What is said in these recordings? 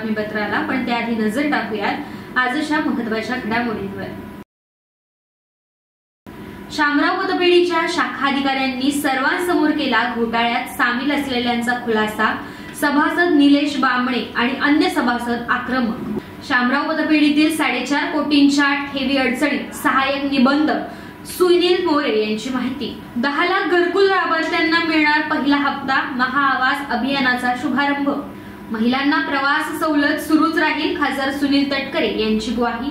बातमीपत्राला, पण त्याआधी नजर टाकूयात आजच्या महत्त्वाच्या घडामोडींवर। शामराव पतपेढीच्या शाखा अधिकाऱ्यांनी सर्वांसमोर केला घोटाळ्यात सामील असलेल्यांचा खुलासा। सभासद निलेश बामणे आणि अन्य सभासद आक्रमक। शामराव पतपेढीतील 4.5 कोटींच्या ठेवी अडचणीत सहाय्यक निबंधक सुनील मोरे यांची माहिती। 10 लाख घरकुल लाभार्थ्यांना मिळणार पहिला हप्ता। महाआवास अभियानाचा शुभारंभ। महिलांना प्रवास सवलत सुरूच राहील, खासदार सुनील तटकरे यांची ग्वाही।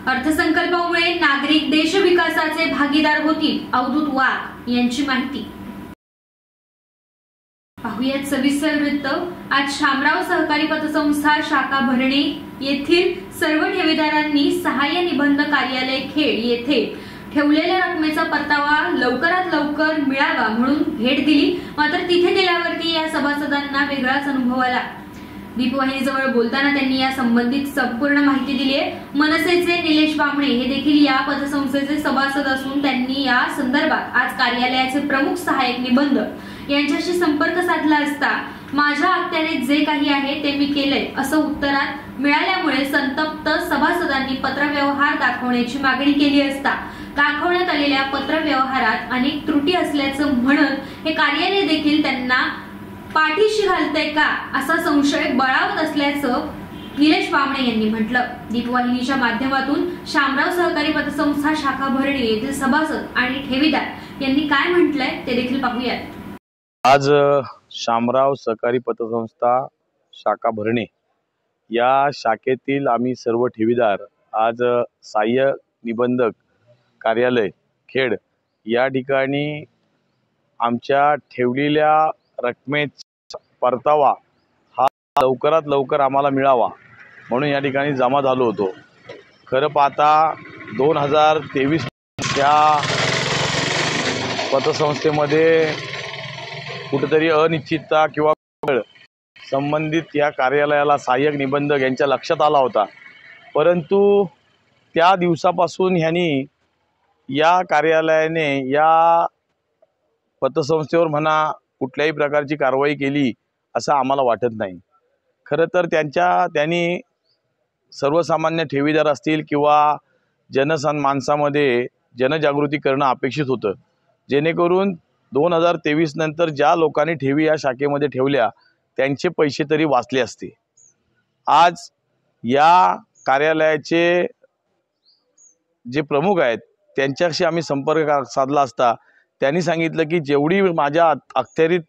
अर्थसंकल्पामुळे नागरिक देशविकासाचे भागीदार होतील, अवधूत वाघ यांची माहिती। पाहुयात सविस्तर वृत्त। आज शामराव सहकारी पतसंस्था शाखा भरणे येथील सर्व ठेवीदारांनी सहाय्य निबंध कार्यालय खेड येथे ठेवलेल्या रकमेचा परतावा लवकरात लवकर मिळावा म्हणून भेट दिली। मात्र तिथे गेल्यावरती या सभासदांना वेगळाच अनुभव आला। दीपवाहिनीजवळ बोलताना त्यांनी या संबंधित संपूर्ण माहिती दिली आहे। मनसेचे निलेश बामणे हे देखील या पतसंस्थेचे सभासद असून त्यांनी या संदर्भात आज कार्यालयाचे प्रमुख सहाय्यक निबंधक यांच्याशी संपर्क साधला असता माझ्या अखत्यारीत जे काही आहे ते मी केलंय असं उत्तरात मिळाल्यामुळे संतप्त सभासदांनी पत्रव्यवहार दाखवण्याची मागणी केली असता दाखवण्यात आलेल्या पत्रव्यवहारात अनेक त्रुटी असल्याचं म्हणत हे कार्यालय देखील त्यांना पाठीशी घालतंय का असा संशय बळावत असल्याचं निलेश बामणे यांनी म्हटलं। दीपवाहिनीच्या माध्यमातून शामराव सहकारी पतसंस्था शाखा भरणे येथील सभासद आणि ठेवीदार यांनी काय म्हटलंय ते देखील पाहूयात। आज शामराव सहकारी पतसंस्था शाखा भरणे या शाखेतील आम्ही सर्व ठेवीदार आज सहाय्यक निबंधक कार्यालय खेड या ठिकाणी आमच्या ठेवलेल्या रकमेचा परतावा हा लवकरात लवकर आम्हाला मिळावा म्हणून या ठिकाणी जमा झालो होतो। खरं पाहता 2023 या पतसंस्थेमध्ये कुठेतरी अनिश्चितता किंवा संबंधित या कार्यालयाला सहाय्यक निबंधक यांच्या लक्षात आला होता, परंतु त्या दिवसापासून ह्यांनी या कार्यालयाने या पतसंस्थेवर म्हणा कुठल्याही प्रकारची कारवाई केली असं आम्हाला वाटत नाही। खरं तर त्यांनी सर्वसामान्य ठेवीदार असतील किंवा माणसामध्ये जनजागृती करणं अपेक्षित होतं, जेणेकरून 2023 नंतर ज्या लोकांनी ठेवी या शाखेमध्ये ठेवल्या त्यांचे पैसे तरी वाचले असते। आज या कार्यालयाचे जे प्रमुख आहेत त्यांच्याशी आम्ही संपर्क साधला असता त्यांनी सांगितलं की जेवढी माझ्या अखत्यारीत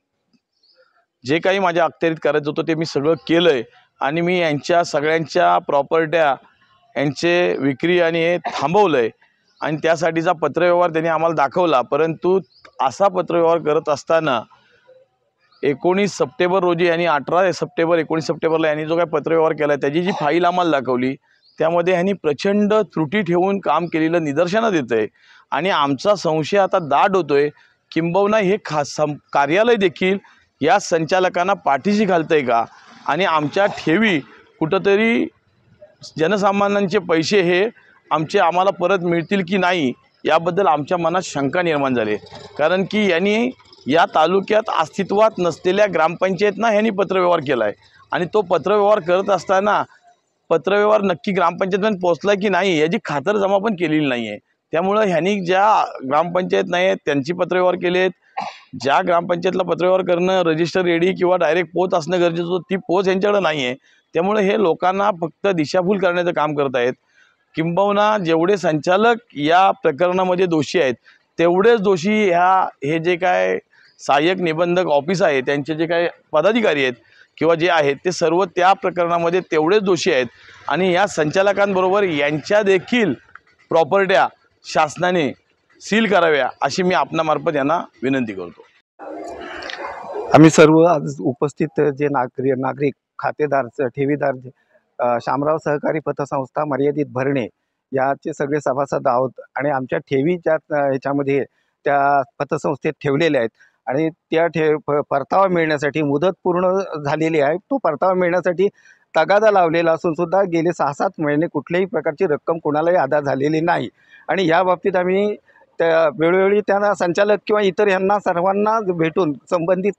जे काही माझ्या अखत्यारीत करायचं होतं ते मी सगळं केलंय आणि मी यांच्या सगळ्यांच्या प्रॉपर्ट्या यांचे विक्री आणि हे थांबवलंय आणि त्यासाठीचा पत्रव्यवहार त्यांनी आम्हाला दाखवला। परंतु असा पत्रव्यवहार करत असताना 19 सप्टेंबर रोजी यांनी 19 सप्टेंबरला यांनी जो काही पत्रव्यवहार केला त्याची जी फाईल आम्हाला दाखवली त्यामध्ये यांनी प्रचंड त्रुटी ठेवून काम केलेलं निदर्शनात येतंय आणि आमचा संशय आता दाट होतोय किंबहुना हे कार्यालय देखील या संचालकांना पाठीशी घालतंय का आणि आमच्या ठेवी कुठंतरी जनसामान्यांचे पैसे हे आम्हाला परत मिळतील की नाही याबद्दल आमच्या मनात शंका निर्माण झाली। कारण की यांनी या तालुक्यात अस्तित्वात नसलेल्या ग्रामपंचायतना यांनी पत्रव्यवहार केला आहे आणि तो पत्रव्यवहार करत असताना पत्रव्यवहार नक्की ग्रामपंचायतपर्यंत पोहोचला की नाही याची खातरजमा पण केलेली नाही आहे। त्यामुळे ह्यांनी ज्या ग्रामपंचायत नाही आहेत त्यांची पत्रव्यवहार केलेत, ज्या ग्रामपंचायतला पत्रव्यवहार करणं रजिस्टर रेडी किंवा डायरेक्ट पोच असणं गरजेचं होतं ती पोच यांच्याकडे नाही आहे। त्यामुळे हे लोकांना फक्त दिशाभूल करण्याचं काम करत आहेत। किंबहुना जेवढे संचालक या प्रकरणामध्ये दोषी आहेत तेवढेच दोषी हे जे काय सहाय्यक निबंधक ऑफिस आहे त्यांचे जे काय पदाधिकारी आहेत किंवा जे आहेत ते सर्व त्या प्रकरणामध्ये तेवढेच दोषी आहेत आणि या संचालकांबरोबर यांच्या देखील प्रॉपर्ट्या शासनाने सील कराव्या अशी मी आपणामार्फत यांना विनंती करतो। आम्ही सर्व आज उपस्थित जे नागरिक खातेदार ठेवीदार शामराव सहकारी पतसंस्था मर्यादित भरणे याचे सगळे सभासद आहोत आणि आमच्या ठेवी ज्या ह्याच्यामध्ये त्या पतसंस्थेत ठेवलेल्या आहेत आणि त्या परतावा मिळण्यासाठी मुदत पूर्ण झालेली आहे। तो परतावा मिळण्यासाठी तगादा लावलेला असून सुद्धा गेले 6-7 महिने कुठल्याही प्रकारची रक्कम कोणालाही अदा झालेली नाही आणि या बाबतीत आम्ही त्या वेळोवेळी त्यांना संचालक किंवा इतर यांना सर्वांना भेटून संबंधित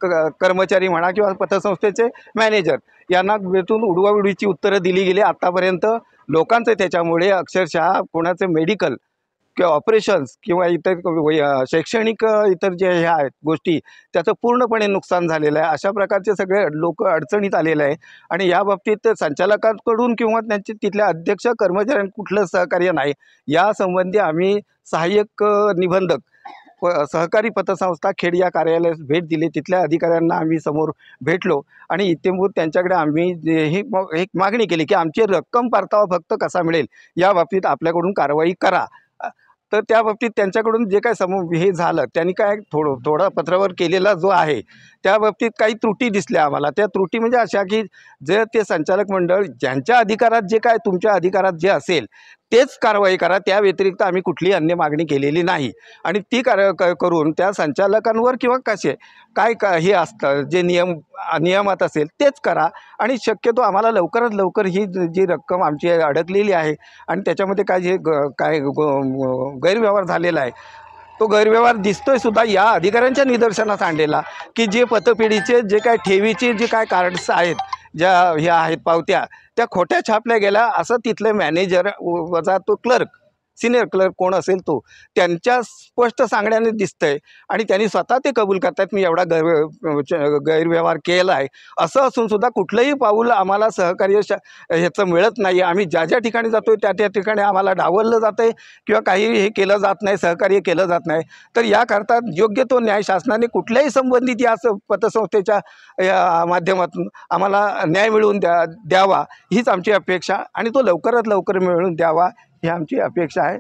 कर्मचारी म्हणा किंवा पतसंस्थेचे मॅनेजर यांना भेटून उडवाउडवीची उत्तरं दिली गेली. आत्तापर्यंत लोकांचं त्याच्यामुळे अक्षरशः कोणाचे मेडिकल किंवा ऑपरेशन्स किंवा इतर शैक्षणिक इतर जे हे आहेत गोष्टी त्याचं पूर्णपणे नुकसान झालेलं आहे. अशा प्रकारचे सगळे लोक अडचणीत आलेले आहे आणि या बाबतीत संचालकांकडून किंवा त्यांचे तिथल्या अध्यक्ष कर्मचाऱ्यांनी कुठलं सहकार्य नाही. यासंबंधी आम्ही सहाय्यक निबंधक सहकारी पतसंस्था खेड या कार्यालयास भेट दिली. तिथल्या अधिकाऱ्यांना आम्ही समोर भेटलो आणि इत्यंभूत त्यांच्याकडे आम्ही ही एक मागणी केली की आमची रक्कम परतावा फक्त कसा मिळेल या बाबतीत आपल्याकडून कारवाई करा. तर त्या बाबतीत त्यांच्याकडून जे काय हे झालं त्यांनी काय थोडा पत्रावर केलेला जो आहे त्या बाबतीत काही त्रुटी दिसल्या आम्हाला. त्या त्रुटी म्हणजे अशा की जे ते संचालक मंडळ ज्यांच्या अधिकारात जे काय तुमच्या अधिकारात जे असेल तेच कारवाई करा, त्या व्यतिरिक्त आम्ही कुठलीही अन्य मागणी केलेली नाही. आणि ती करून त्या संचालकांवर किंवा कसे काय हे असतं जे नियमात असेल तेच करा आणि शक्यतो आम्हाला लवकरात लवकर ही जी रक्कम आमची अडकलेली आहे आणि त्याच्यामध्ये काय गैरव्यवहार झालेला आहे तो गैरव्यवहार दिसतोय सुद्धा या अधिकाऱ्यांच्या निदर्शनास आणलेला की जे पतपेढीचे जे काय ठेवीचे जे काय कार्ड्स आहेत ज्या ह्या आहेत पावत्या त्या खोट्या छापल्या गेल्या असं तिथले मॅनेजर वजा तो क्लर्क सिनियर क्लर्क कोण असेल तो त्यांच्या स्पष्ट सांगण्याने दिसतंय आणि त्यांनी स्वतः ते कबूल करतात मी एवढा गैरव्यवहार केला आहे. असं असून सुद्धा कुठलंही पाऊल आम्हाला सहकार्य ह्याचं मिळत नाही. आम्ही ज्या ज्या ठिकाणी जातो त्या ठिकाणी आम्हाला डावललं जातं आहे किंवा काही हे केलं जात नाही, सहकार्य केलं जात नाही. तर याकरता योग्य तो न्याय शासनाने कुठल्याही संबंधित या पतसंस्थेच्या माध्यमातून आम्हाला न्याय मिळवून द्यावा हीच आमची अपेक्षा आणि तो लवकरात लवकर मिळवून द्यावा ही आमची अपेक्षा आहे.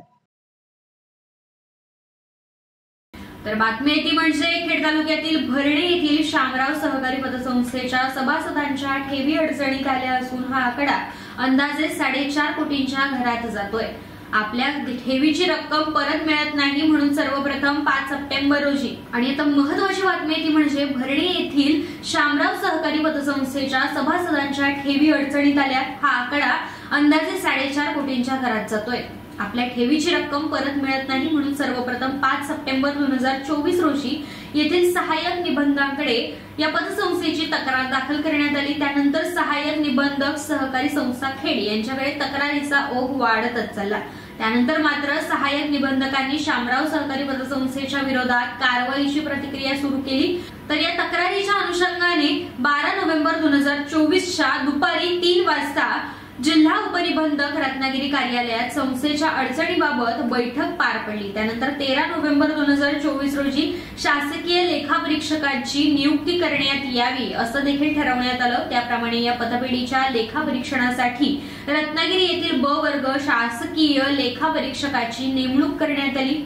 तर बातमी येते म्हणजे खेड तालुक्यातील भरणे येथील शामराव सहकारी पतसंस्थेच्या सभासदांच्या ठेवी अडचणीत आल्या असून हा आकडा अंदाजे 4.5 कोटींच्या घरात जातोय. आपल्या ठेवीची रक्कम परत मिळत नाही म्हणून सर्वप्रथम 5 सप्टेंबर रोजी आणि आता महत्त्वाची बातमी ती म्हणजे भरणे येथील शामराव सहकारी पतसंस्थेच्या सभासदांच्या ठेवी अडचणीत आल्या. हा आकडा अंदाजे 4.5 कोटींच्या घरात जातोय. आपल्या ठेवीची रक्कम परत मिळत नाही म्हणून सर्वप्रथम 5 सप्टेंबर 2024 रोजी येथील सहाय्यक निबंधकांकडे या पतसंस्थेची तक्रार दाखल करण्यात आली. त्यानंतर सहाय्यक निबंधक सहकारी संस्था खेड यांच्याकडे तक्रारीचा ओघ वाढतच चालला. त्यानंतर मात्र सहाय्यक निबंधकांनी शामराव सहकारी पतसंस्थेच्या विरोधात कारवाईची प्रतिक्रिया सुरू केली. तर या तक्रारीच्या अनुषंगाने 12 नोव्हेंबर 2024च्या दुपारी 3 वाजता जिल्हा उपनिबंधक रत्नागिरी कार्यालयात संस्थेच्या अडचणीबाबत बैठक पार पडली. त्यानंतर 13 नोव्हेंबर 2024 रोजी शासकीय लेखापरीक्षकाची नियुक्ती करण्यात यावी असं देखील ठरवण्यात आलं. त्याप्रमाणे या पतपेढीच्या लेखापरीक्षणासाठी रत्नागिरी येथील ब वर्ग शासकीय लेखापरीक्षकाची नेमणूक करण्यात आली.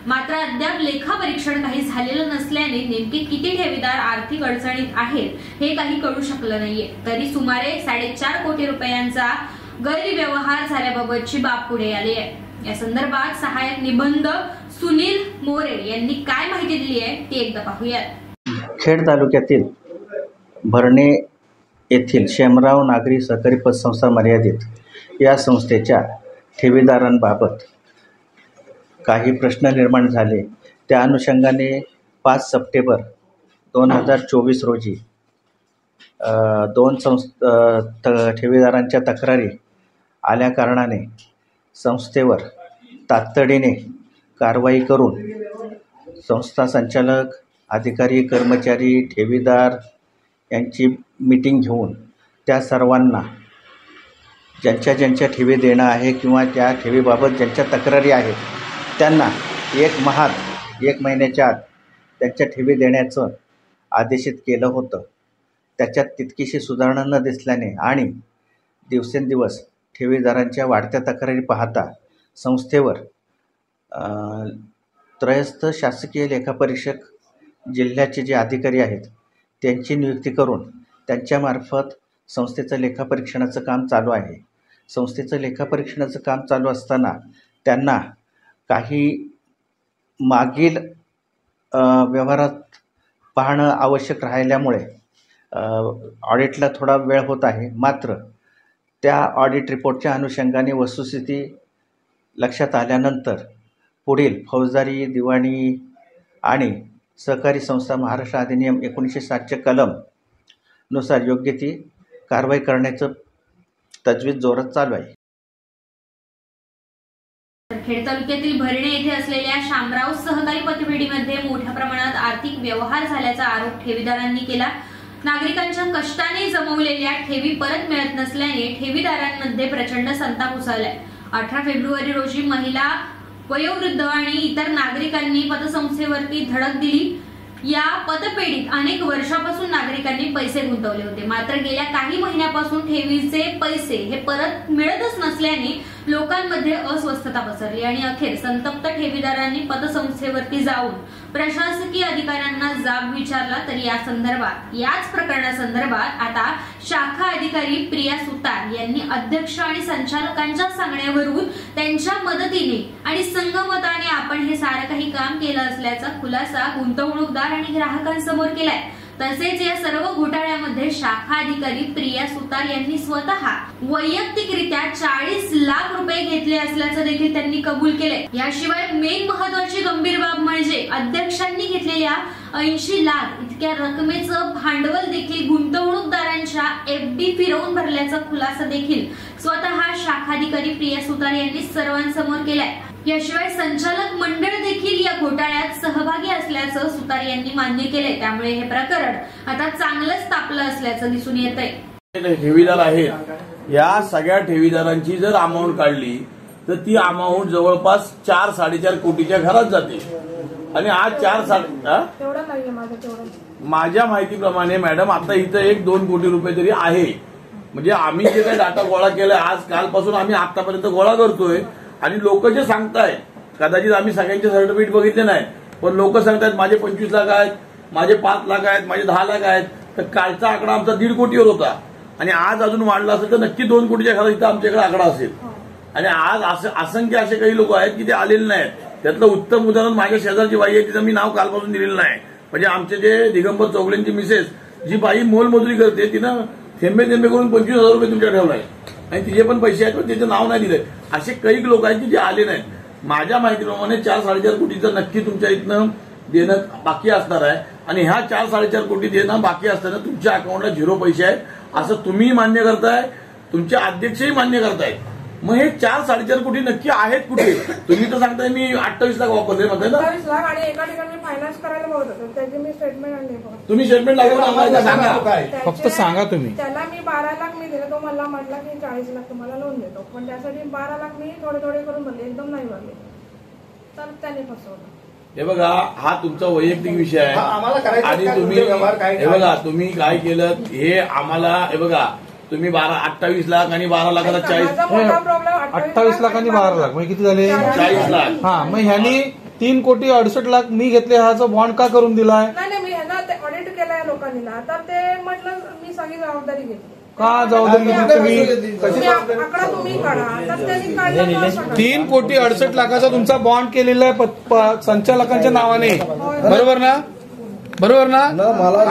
मात्र अद्याप लेखापरीक्षण काही झालेलं नसल्याने नेमके किती ठेवीदार आर्थिक अडचणीत आहेत हे काही कळू शकलं नाहीये. तरी सुमारे 4.5 कोटी रुपयांचा गैरव्यवहार झाल्याबाबतची बाब पुढे आली आहे. या संदर्भात सहाय्यक निबंधक सुनील मोरे यांनी काय माहिती दिली आहे ती एकदा पाहूयात. खेड तालुक्यातील भरणे येथील शामराव नागरी सहकारी पतसंस्था मर्यादित या संस्थेच्या ठेवीदारांबाबत काही प्रश्न निर्माण झाले. त्या अनुषंगाने 5 सप्टेंबर 2024 रोजी 2 ठेवीदारांच्या तक्रारी आल्या कारणाने संस्थेवर तातडीने कारवाई करून संस्था संचालक, अधिकारी, कर्मचारी, ठेवीदार यांची मीटिंग घेऊन त्या सर्वांना ज्यांच्या ठेवी देणं आहे किंवा त्या ठेवीबाबत ज्यांच्या तक्रारी आहेत त्यांना 1 महिन्याच्या आत त्यांच्या ठेवी देण्याचं आदेशित केलं होतं. त्याच्यात तितकीशी सुधारणा न दिसल्याने आणि दिवसेंदिवस ठेवीदारांच्या वाढत्या तक्रारी पाहता संस्थेवर त्रयस्थ शासकीय लेखापरीक्षक जिल्ह्याचे जे अधिकारी आहेत त्यांची नियुक्ती करून त्यांच्यामार्फत संस्थेचं लेखापरीक्षणाचं काम चालू आहे. संस्थेचं लेखापरीक्षणाचं काम चालू असताना त्यांना काही मागील व्यवहारात पाहणं आवश्यक राहिल्यामुळे ऑडिटला थोडा वेळ होत आहे. मात्र त्या ऑडिट रिपोर्टच्या अनुषंगाने वस्तुस्थिती लक्षात आल्यानंतर पुढील फौजदारी, दिवाणी आणि सहकारी संस्था महाराष्ट्र अधिनियम 1960च्या कलम नुसार योग्य ती कारवाई करण्याचं तजवीज जोरात चालू आहे। खेड तालुक्यातील भरणे येथे असलेल्या शामराव सहकारी पतपेढीमध्ये मोठ्या प्रमाणात आर्थिक व्यवहार झाल्याचा आरोप ठेवीदारांनी केला। नागरिकांच्या कष्टाने जमवलेल्या ठेवी परत मिळत नसल्याने ठेवीदारांमध्ये प्रचंड संताप उसळलाय। 18 फेब्रुवारी रोजी महिला, वयोवृद्ध आणि इतर नागरिकांनी पतसंस्थेवरती धडक दिली। या पतपेढीत अनेक वर्षापासून नागरिकांनी पैसे गुंतवले होते, मात्र गेल्या काही महिन्यापासून ठेवीचे पैसे हे परत मिळतच नसल्याने लोकांमध्ये अस्वस्थता पसरली आणि अखेर संतप्त ठेवीदारांनी पतसंस्थेवरती जाऊन प्रशासकीय अधिकाऱ्यांना जाब विचारला। तरी याच प्रकरणासंदर्भात आता शाखा अधिकारी प्रिया सुतार यांनी अध्यक्ष आणि संचालकांच्या सांगण्यावरून त्यांच्या मदतीने आणि संगमताने आपण हे सारं काही काम केलं असल्याचा खुलासा गुंतवणूकदार आणि ग्राहकांसमोर केलाय। तसेच या सर्व घोटाळ्यामध्ये शाखा अधिकारी प्रिया सुतार यांनी स्वतः वैयक्तिकरित्या 40 लाख रुपये घेतले असल्याचं देखील त्यांनी कबूल केले। याशिवाय मेन महत्वाची गंभीर बाब म्हणजे अध्यक्षांनी घेतलेल्या 80 लाख इतक्या रकमेचं भांडवल देखील गुंतवणूकदारांच्या FD फिरवून भरल्याचा खुलासा देखील स्वतः शाखाधिकारी प्रिया सुतार यांनी सर्वांसमोर केलाय। याशिवाय संचालक मंडळ देखील या घोटाळ्यात सहभागी असल्याचं सुतार यांनी मान्य केलंय। त्यामुळे हे प्रकरण आता चांगलंच तापलं असल्याचं दिसून येतंय। ठेवीदार आहेत, या सगळ्या ठेवीदारांची जर अमाऊंट काढली तर ती अमाऊंट जवळपास 4-4.5 कोटीच्या घरात जाते आणि आज 4 माझ्या माहितीप्रमाणे मॅडम आता इथं 1-2 कोटी रुपये तरी आहे। म्हणजे आम्ही जे काही डाटा गोळा केलाय आज कालपासून आम्ही आतापर्यंत गोळा करतोय आणि लोक जे सांगतायत, कदाचित आम्ही सगळ्यांचे सर्टिफिकेट बघितले नाही, पण लोक सांगतायत माझे 25 लाख आहेत, माझे 5 लाख आहेत, माझे 10 लाख आहेत। तर कालचा आकडा आमचा 1.5 कोटीवर होता आणि आज अजून वाढला असेल तर नक्की 2 कोटीच्या घरात इथं आमच्याकडे आकडा असेल। आणि आज असंख्य असे काही लोक आहेत की ते आलेले नाहीत। त्यातलं उत्तम उदाहरण माझ्या शेजारची बाई आहे, तिचं मी नाव कालपासून दिलेलं नाही। म्हणजे आमचे जे दिगंबर चौगलेंची मिसेस, जी बाई मोलमजुरी करते, तिनं थेंबे करून 25,000 रुपये तुमच्या ठेवलाय आणि तिचे पण पैसे आहेत, पण त्याचं नाव नाही दिलंय। असे काही लोक आहेत की जे आले नाहीत। माझ्या माहितीप्रमाणे 4-4.5 कोटीचं नक्की तुमच्या इथनं देणं बाकी असणार आहे आणि ह्या 4-4.5 कोटी देणं बाकी असताना तुमच्या अकाउंटला 0 पैसे आहेत असं तुम्ही मान्य करताय, तुमचे अध्यक्षही मान्य करतायत। मग हे 4-4.5 कोटी नक्की आहेत कुठे? तुम्ही तर सांगताय मी 28 लाख वापरले म्हणताय ना। 28 लाख आणि एका ठिकाणी फायनान्स करायला बघत होतो, त्याची मी स्टेटमेंट आणली। तुम्ही स्टेटमेंट लागेल सांगा, फक्त सांगा तुम्ही। त्याला मी 12 लाख मी दिले, तो मला म्हटला की 40 लाख तुम्हाला लोन देतो, पण त्यासाठी 12 लाख मी थोडे करून भरले, एकदम नाही भरले, तर त्याने फसवलं। हे बघा, हा तुमचा वैयक्तिक विषय आहे आणि तुम्ही हे बघा तुम्ही काय केलं हे आम्हाला हे बघा तुम्ही 28 लाख आणि 12 लाखाला 28 लाख आणि 12 लाख म्हणजे किती झाले? 40 लाख। हा, मग ह्यांनी 3 कोटी 68 लाख मी घेतले, ह्याचा बॉन्ड का करून दिलाय? नाही, मी ह्यांना ते ऑडिट केलंय लोकांनी ना, तर ते म्हटलं मी सगळी जबाबदारी घेतली। का जबाबदारी घेतली तुम्ही? आकडा तुम्ही काढा, तर त्यांनी काढला 3 कोटी 68 लाखाचा तुमचा बॉन्ड केलेला आहे संचालकांच्या नावाने, बरोबर ना? बरोबर ना?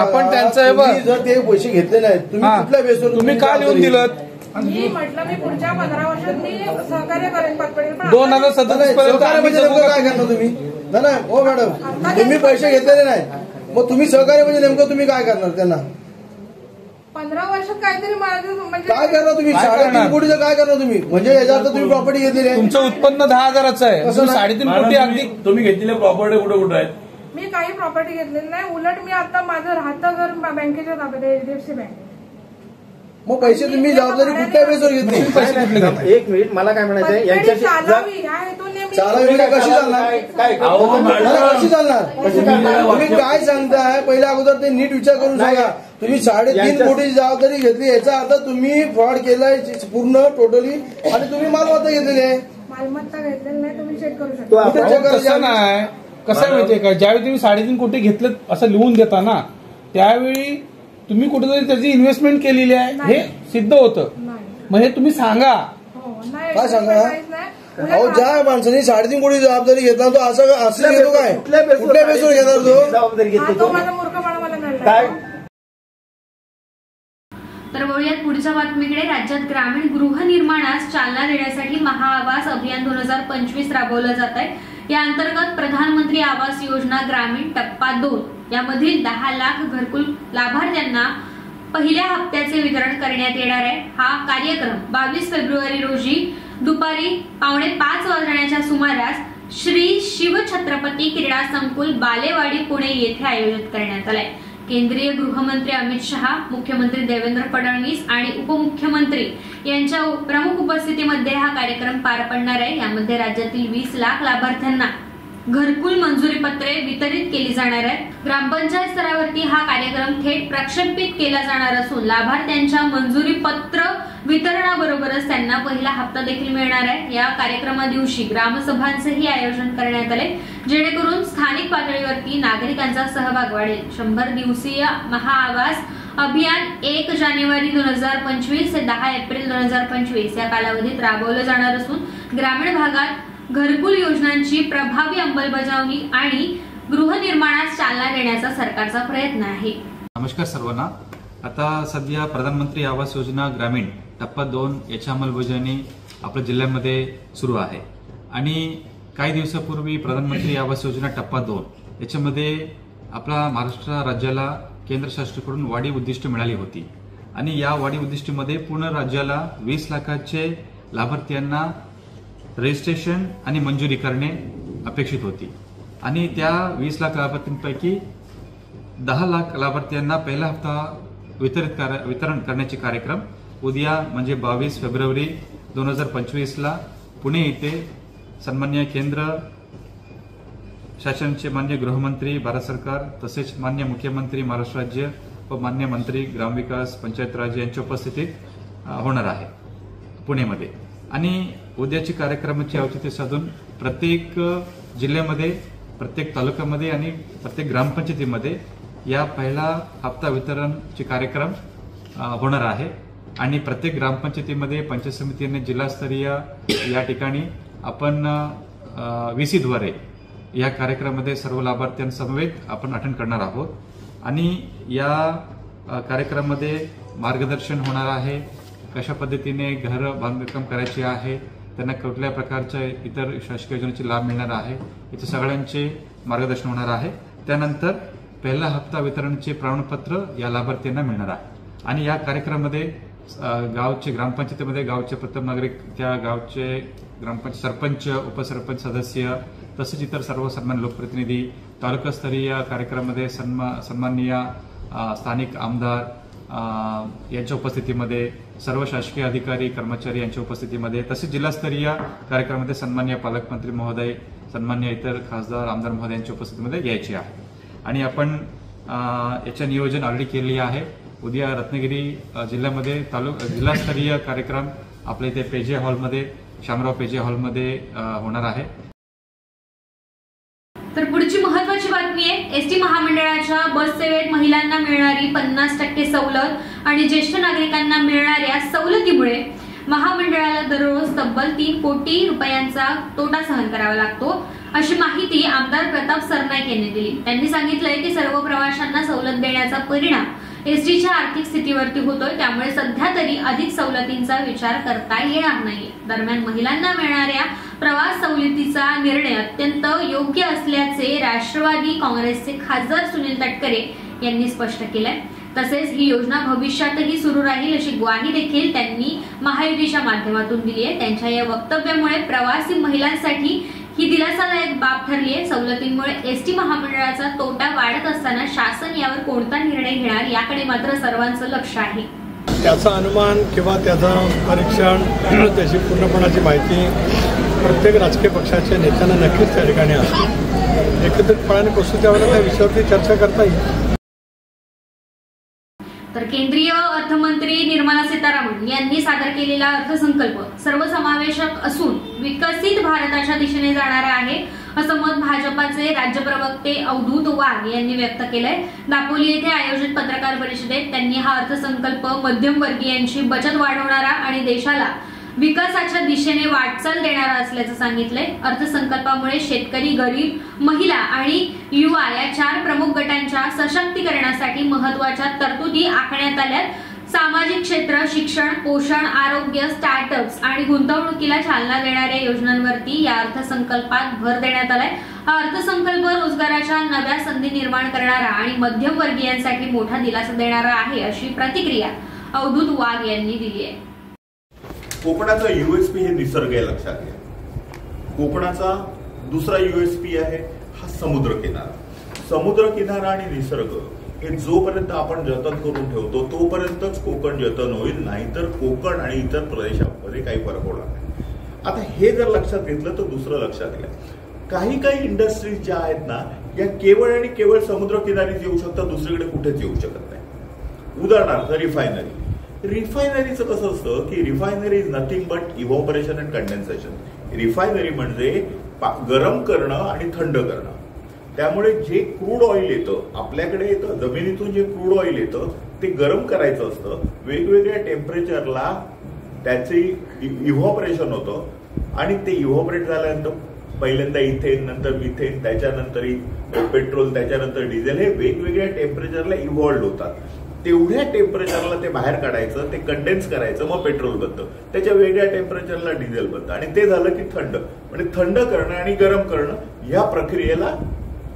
आपण त्यांचं हे बघ, जर ते पैसे घेतले नाहीत तुम्ही कुठल्या बेसवर तुम्ही का लिहून दिलं? मी म्हटलं मी पुढच्या 15 वर्षात मी सहकार्य करेन पतपेढीला। 2037 पर्यंत म्हणजे नेमकं काय करणार तुम्ही? नाही हो मॅडम, तुम्ही पैसे घेतलेले नाही, मग तुम्ही सहकार्य म्हणजे नेमकं तुम्ही काय करणार त्यांना? 15 वर्षात काहीतरी म्हणजे काय करणार तुम्ही? 3.5 कोटीचं काय करणार तुम्ही? म्हणजे याच्यात तुम्ही प्रॉपर्टी घेतलेली आहे, तुमचं उत्पन्न 10,000चं आहे, 3.5 कोटी अगदी तुम्ही घेतलेल्या प्रॉपर्टी कुठे कुठे आहेत? मी काही प्रॉपर्टी घेतलेली नाही, उलट मी आता माझं राहतं घर बँकेच्या ताब्यात आहे, HDFC बँक। मग पैसे तुम्ही जबाबदारी कुठल्या बेसवर घेतली? 1 मिनिट, मला काय म्हणायचंय, यांच्याशी चालावी ह्या हेतूने मी चालावी कशी चालणार? कशी चालणार? तुम्ही काय सांगताय पहिल्या अगोदर ते नीट विचार करून सांगा। तुम्ही 3.5 कोटीची जबाबदारी घेतली, याचा अर्थ तुम्ही फ्रॉड केलाय पूर्ण टोटली आणि तुम्ही मालमत्ता घेतलेली आहे। मालमत्ता घेतलेली नाही, तुम्ही चेक करू शकता। कसं नाही, कसं आहे माहितीये का, ज्यावेळी तुम्ही 3.5 कोटी घेतले असं लिहून देता ना, त्यावेळी तुम्ही कुठेतरी त्याची इन्व्हेस्टमेंट केलेली आहे हे सिद्ध होतं। मग हे तुम्ही सांगा। काय सांगा? अहो, ज्या माणसाने 3.5 कोटी जबाबदारी घेतला तो असं घेतो काय? कुठल्या बेसवर घेणार तो? तो माझा मूर्खपणा मला मिळाला। तर वळूयात पुढच्या बातमीकडे। राज्यात ग्रामीण गृहनिर्माणास चालना देण्यासाठी महाआवास अभियान 2025 राबवलं जात आहे। या अंतर्गत प्रधानमंत्री आवास योजना ग्रामीण टप्पा 2 यामधील 10 लाख घरकुल लाभार्थ्यांना पहिल्या हप्त्याचे वितरण करण्यात येणार आहे। हा कार्यक्रम 22 फेब्रुवारी रोजी दुपारी 4:45 वाजण्याच्या सुमारास श्री शिव छत्रपती क्रीडा संकुल बालेवाडी पुणे येथे आयोजित करण्यात आलाय। केंद्रीय गृहमंत्री अमित शहा, मुख्यमंत्री देवेंद्र फडणवीस आणि उपमुख्यमंत्री यांच्या प्रमुख उपस्थितीमध्ये हा कार्यक्रम पार पडणार आहे। यामध्ये राज्यातील 20 लाख लाभार्थ्यांना घरकुल मंजुरी पत्रे वितरित केली जाणार आहेत। ग्रामपंचायत स्तरावरती हा कार्यक्रम थेट प्रक्षेपित केला जाणार असून लाभार्थ्यांच्या मंजुरी पत्र वितरणाबरोबरच त्यांना पहिला हप्ता देखील मिळणार आहे। या कार्यक्रमादिवशी ग्रामसभांचेही आयोजन करण्यात आले, जेणेकरून स्थानिक पातळीवरती नागरिकांचा सहभाग वाढेल। 100 दिवसीय महाआवास अभियान 1 जानेवारी 2025 ते 10 एप्रिल 2025 या कालावधीत राबवलं जाणार असून ग्रामीण भागात घरकुल योजनांची प्रभावी अंमलबजावणी आणि गृहनिर्माणास चालना देण्याचा सरकारचा प्रयत्न आहे। नमस्कार सर्वांना। आता सध्या प्रधानमंत्री आवास योजना ग्रामीण टप्पा 2 याची अंमलबजावणी आपल्या जिल्ह्यामध्ये सुरू आहे आणि काही दिवसापूर्वी प्रधानमंत्री आवास योजना टप्पा 2 याच्यामध्ये आपला महाराष्ट्र राज्याला केंद्र शासनाकडून वाढीव उद्दिष्ट मिळाली होती आणि या वाढीव उद्दिष्टामध्ये पूर्ण राज्याला 20 लाखाचे लाभार्थ्यांना रजिस्ट्रेशन आणि मंजुरी करणे अपेक्षित होती आणि त्या 20 लाख लाभार्थ्यांपैकी 10 लाख लाभार्थ्यांना पहिला हप्ता वितरण करण्याचे कार्यक्रम उद्या म्हणजे 22 फेब्रुवारी 2025 ला पुणे येथे सन्माननीय केंद्र शासनाचे मान्य गृहमंत्री भारत सरकार तसेच मान्य मुख्यमंत्री महाराष्ट्र राज्य व मान्य मंत्री ग्रामविकास पंचायत राज यांच्या उपस्थितीत होणार आहे पुणेमध्ये। आणि उद्याची कार्यक्रमाची औचित्य साधून प्रत्येक जिल्ह्यामध्ये, प्रत्येक तालुक्यामध्ये आणि प्रत्येक ग्रामपंचायतीमध्ये या पहिला हप्ता वितरणचे कार्यक्रम होणार आहे आणि प्रत्येक ग्रामपंचायतीमध्ये पंचायत समितीने जिल्हास्तरीय या ठिकाणी आपण VC द्वारे या कार्यक्रमामध्ये सर्व लाभार्थ्यांसमवेत आपण अटेंड करणार आहोत आणि या कार्यक्रमामध्ये मार्गदर्शन होणार आहे, कशा पद्धतीने घर बांधकाम करायचे आहे, त्यांना कुठल्या प्रकारच्या इतर शासकीय योजनेचे लाभ मिळणार आहे याचे सगळ्यांचे मार्गदर्शन होणार आहे। त्यानंतर पहिला हप्ता वितरणचे प्रमाणपत्र या लाभार्थ्यांना मिळणार आहे आणि या कार्यक्रमामध्ये गावचे ग्रामपंचायतीमध्ये गावचे प्रथम नागरिक, त्या गावचे ग्रामपंचायत सरपंच, उपसरपंच सदस्य तसेच इतर सर्व सन्मान लोकप्रतिनिधी, तालुकास्तरीय कार्यक्रमामध्ये सन्माननीय स्थानिक आमदार यांच्या उपस्थितीमध्ये, सर्व शासकीय अधिकारी कर्मचारी यांच्या उपस्थितीमध्ये तसेच जिल्हास्तरीय कार्यक्रमामध्ये सन्माननीय पालकमंत्री महोदय, सन्माननीय इतर खासदार आमदार महोदय यांच्या उपस्थितीमध्ये यायचे आहे आणि आपण याचे नियोजन ऑलरेडी केले आहे। उद्या रत्नागिरी जिल्ह्यामध्ये जिल्हास्तरीय कार्यक्रम आपल्या इथे पेजे हॉलमध्ये, शामराव पेजे हॉलमध्ये होणार आहे। तर पुढची महत्त्वाची बातमी आहे, एसटी महामंडळाच्या बस सेवेत महिलांना मिळणारी 50% सवलत आणि ज्येष्ठ नागरिकांना मिळणाऱ्या सवलतीमुळे महामंडळाला दररोज तब्बल 3 कोटी रुपयांचा तोटा सहन करावा लागतो, अशी माहिती आमदार प्रताप सरनाईक यांनी दिली। त्यांनी सांगितलंय की सर्व प्रवाशांना सवलत देण्याचा परिणाम एसटीच्या आर्थिक स्थितीवरती होतोय, त्यामुळे सध्या तरी अधिक सवलतींचा विचार करता येणार नाही। दरम्यान महिलांना मिळणाऱ्या प्रवास सवलतीचा निर्णय अत्यंत योग्य असल्याचे राष्ट्रवादी काँग्रेसचे खासदार सुनील तटकरे यांनी स्पष्ट केलंय। तसेच ही योजना भविष्यातही सुरू राहील अशी ग्वाही देखील त्यांनी महायुतीच्या माध्यमातून दिली आहे। त्यांच्या या वक्तव्यामुळे प्रवासी महिलांसाठी ही दिलासादायक बाब ठरली आहे। सवलतींमुळे एसटी महामंडळाचा तोटा वाढत असताना शासन यावर कोणता निर्णय घेणार याकडे मात्र सर्वांचं लक्ष आहे। त्याचा अनुमान किंवा त्याचं परीक्षण, त्याची पूर्णपणाची माहिती प्रत्येक राजकीय पक्षाच्या नेत्यांना नक्कीच त्या ठिकाणी असते। एकत्रितपणाने बसून त्यावेळेला त्या विषयावरती चर्चा करता येईल। तर केंद्रीय अर्थमंत्री निर्मला सीतारामन यांनी सादर केलेला अर्थसंकल्प सर्वसमावेशक असून विकसित भारताच्या दिशेने जाणारा आहे, असं मत भाजपाचे राज्य प्रवक्ते अवधूत वाघ यांनी व्यक्त केलंय। दापोली येथे आयोजित पत्रकार परिषदेत त्यांनी हा अर्थसंकल्प मध्यमवर्गीयांची बचत वाढवणारा आणि देशाला विकासाच्या दिशेने वाटचाल देणारा असल्याचं सांगितलंय। अर्थसंकल्पामुळे शेतकरी, गरीब, महिला आणि युवा या 4 प्रमुख गटांच्या सशक्तीकरणासाठी महत्त्वाच्या तरतुदी आखण्यात आल्या। सामाजिक क्षेत्र, शिक्षण, पोषण, आरोग्य, स्टार्टअप्स आणि गुंतवणुकीला चालना देणाऱ्या योजनांवरती या अर्थसंकल्पात भर देण्यात आलाय. हा अर्थसंकल्प रोजगाराच्या नव्या संधी निर्माण करणारा आणि मध्यमवर्गीयांसाठी मोठा दिलासा देणारा आहे, अशी प्रतिक्रिया अवधूत वाघ यांनी दिली आहे. कोकणाचा USP हे निसर्ग आहे, लक्षात घ्या. कोकणाचा दुसरा USP आहे हा समुद्रकिनारा. समुद्रकिनारा आणि निसर्ग हे जोपर्यंत आपण जतन करून ठेवतो तोपर्यंतच कोकण जतन होईल, नाहीतर कोकण आणि इतर प्रदेशांमध्ये काही फरक होणार नाही. आता हे जर लक्षात घेतलं तर दुसरं लक्षात घ्या, काही इंडस्ट्रीज ज्या आहेत ना, या केवळ आणि केवळ समुद्रकिनारीच येऊ शकतात, दुसरीकडे कुठेच येऊ शकत नाही. उदाहरणार्थ रिफायनरीचं कसं असतं की refinery is nothing but evaporation and condensation. Refinery म्हणजे गरम करणं आणि थंड करणं. त्यामुळे जे क्रूड ऑइल येतं आपल्याकडे येतं, जमिनीतून जे क्रूड ऑइल येतं ते गरम करायचं असतं. वेगवेगळ्या टेम्परेचरला त्याचे इव्हॉपरेशन होतं आणि ते इव्हॉपरेट झाल्यानंतर पहिल्यांदा इथेन, नंतर मिथेन, त्याच्यानंतर पेट्रोल, त्याच्यानंतर डिझेल, हे वेगवेगळ्या टेम्परेचरला इव्हॉल्व्ड होतात. तेवढ्या टेम्परेचरला ते बाहेर काढायचं, ते कंडेन्स करायचं, मग पेट्रोल बनतं. त्याच्या वेगळ्या टेम्परेचरला डिझेल बनतं आणि ते झालं की थंड, म्हणजे थंड करणं आणि गरम करणं या प्रक्रियेला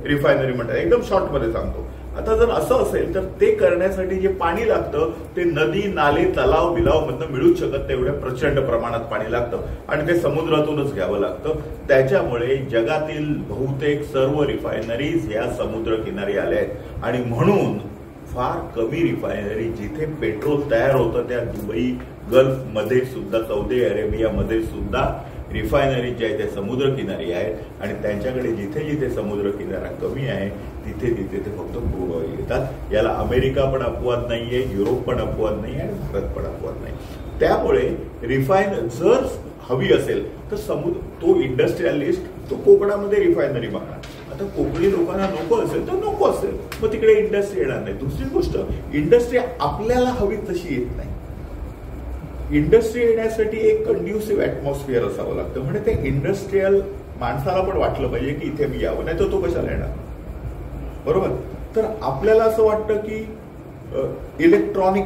रिफायनरी म्हणतात. एकदम शॉर्टमध्ये सांगतो. आता जर असं असेल तर ते करण्यासाठी जे पाणी लागतं ते नदी, नाले, तलाव, बिलाव मधनं मिळूच शकत नाही, एवढ्या प्रचंड प्रमाणात पाणी लागतं आणि ते समुद्रातूनच घ्यावं लागतं. त्याच्यामुळे जगातील बहुतेक सर्व रिफायनरीज ह्या समुद्रकिनारी आल्या आहेत आणि म्हणून फार कमी रिफायनरी जिथे पेट्रोल तयार होतं त्या दुबई, गल्फमध्ये सुद्धा, सौदी अरेबियामध्ये सुद्धा रिफायनरी ज्या आहेत त्या समुद्रकिनारी आहेत आणि त्यांच्याकडे जिथे जिथे समुद्रकिनारा कमी आहे तिथे तिथे ते फक्त क्रूड ऑइल येतात. याला अमेरिका पण अपवाद नाहीये, युरोप पण अपवाद नाही आणि भारत पण अपवाद नाही. त्यामुळे जर हवी असेल तर तो इंडस्ट्रियलिस्ट तो कोकणामध्ये रिफायनरी बघणार. आता कोकणी लोकांना नको असेल तर नको असेल, मग तिकडे इंडस्ट्री येणार नाही. दुसरी गोष्ट, इंडस्ट्री आपल्याला हवी तशी येत नाही. इंडस्ट्री येण्यासाठी एक कंड्युसिव्ह ऍटमॉस्फिअर असावं लागतं. म्हणजे ते इंडस्ट्रियल माणसाला पण वाटलं पाहिजे की इथे मी यावं, नाही तर तो कशाला येणार, बरोबर. तर आपल्याला असं वाटतं की इलेक्ट्रॉनिक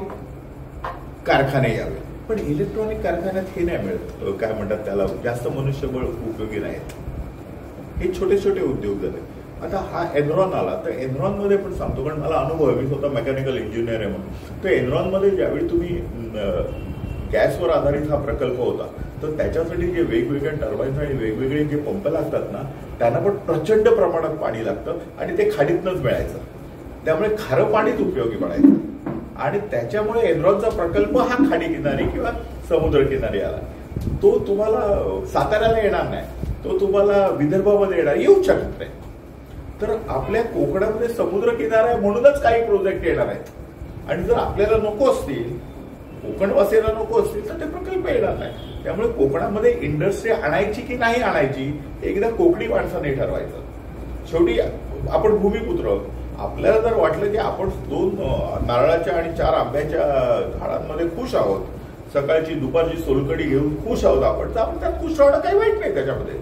कारखाने यावे, पण इलेक्ट्रॉनिक कारखान्यात हे नाही मिळत, काय म्हणतात त्याला, जास्त मनुष्यबळ उपयोगी नाहीत. हे छोटे छोटे उद्योग झाले. आता हा एनरॉन आला तर एनरॉनमध्ये पण सांगतो, कारण मला अनुभव आहे, मी स्वतः मेकॅनिकल इंजिनियर आहे म्हणून. तर एनरॉनमध्ये ज्यावेळी तुम्ही गॅसवर आधारित हा प्रकल्प होता तर त्याच्यासाठी जे वेगवेगळ्या टर्बाईन्स आणि वेगवेगळे जे पंप लागतात ना, त्यांना पण प्रचंड प्रमाणात पाणी लागतं आणि ते खाडीतनंच मिळायचं. त्यामुळे खारं पाणीच उपयोगी पडायचं आणि त्याच्यामुळे एनरॉनचा प्रकल्प हा खाडी किनारी किंवा समुद्र किनारी आला. तो तुम्हाला साताऱ्याला येणार नाही, तो तुम्हाला विदर्भामध्ये येऊ शकत नाही. तर आपल्या कोकणामध्ये समुद्र किनारा आहे म्हणूनच काही प्रोजेक्ट येणार आहेत आणि जर आपल्याला नको असतील, कोकणवासीला नको असतील तर ते प्रकल्प येणार नाही. त्यामुळे कोकणामध्ये इंडस्ट्री आणायची की नाही आणायची एकदा कोकणी माणसाने ठरवायचं. शेवटी आपण भूमिपुत्र, आपल्याला जर वाटलं की आपण 2 नारळाच्या आणि 4 आंब्याच्या झाडांमध्ये खुश आहोत, सकाळची दुपारची सोलकडी घेऊन खुश आहोत आपण, तर आपण त्यात खुश राहणं काही वाईट नाही त्याच्यामध्ये.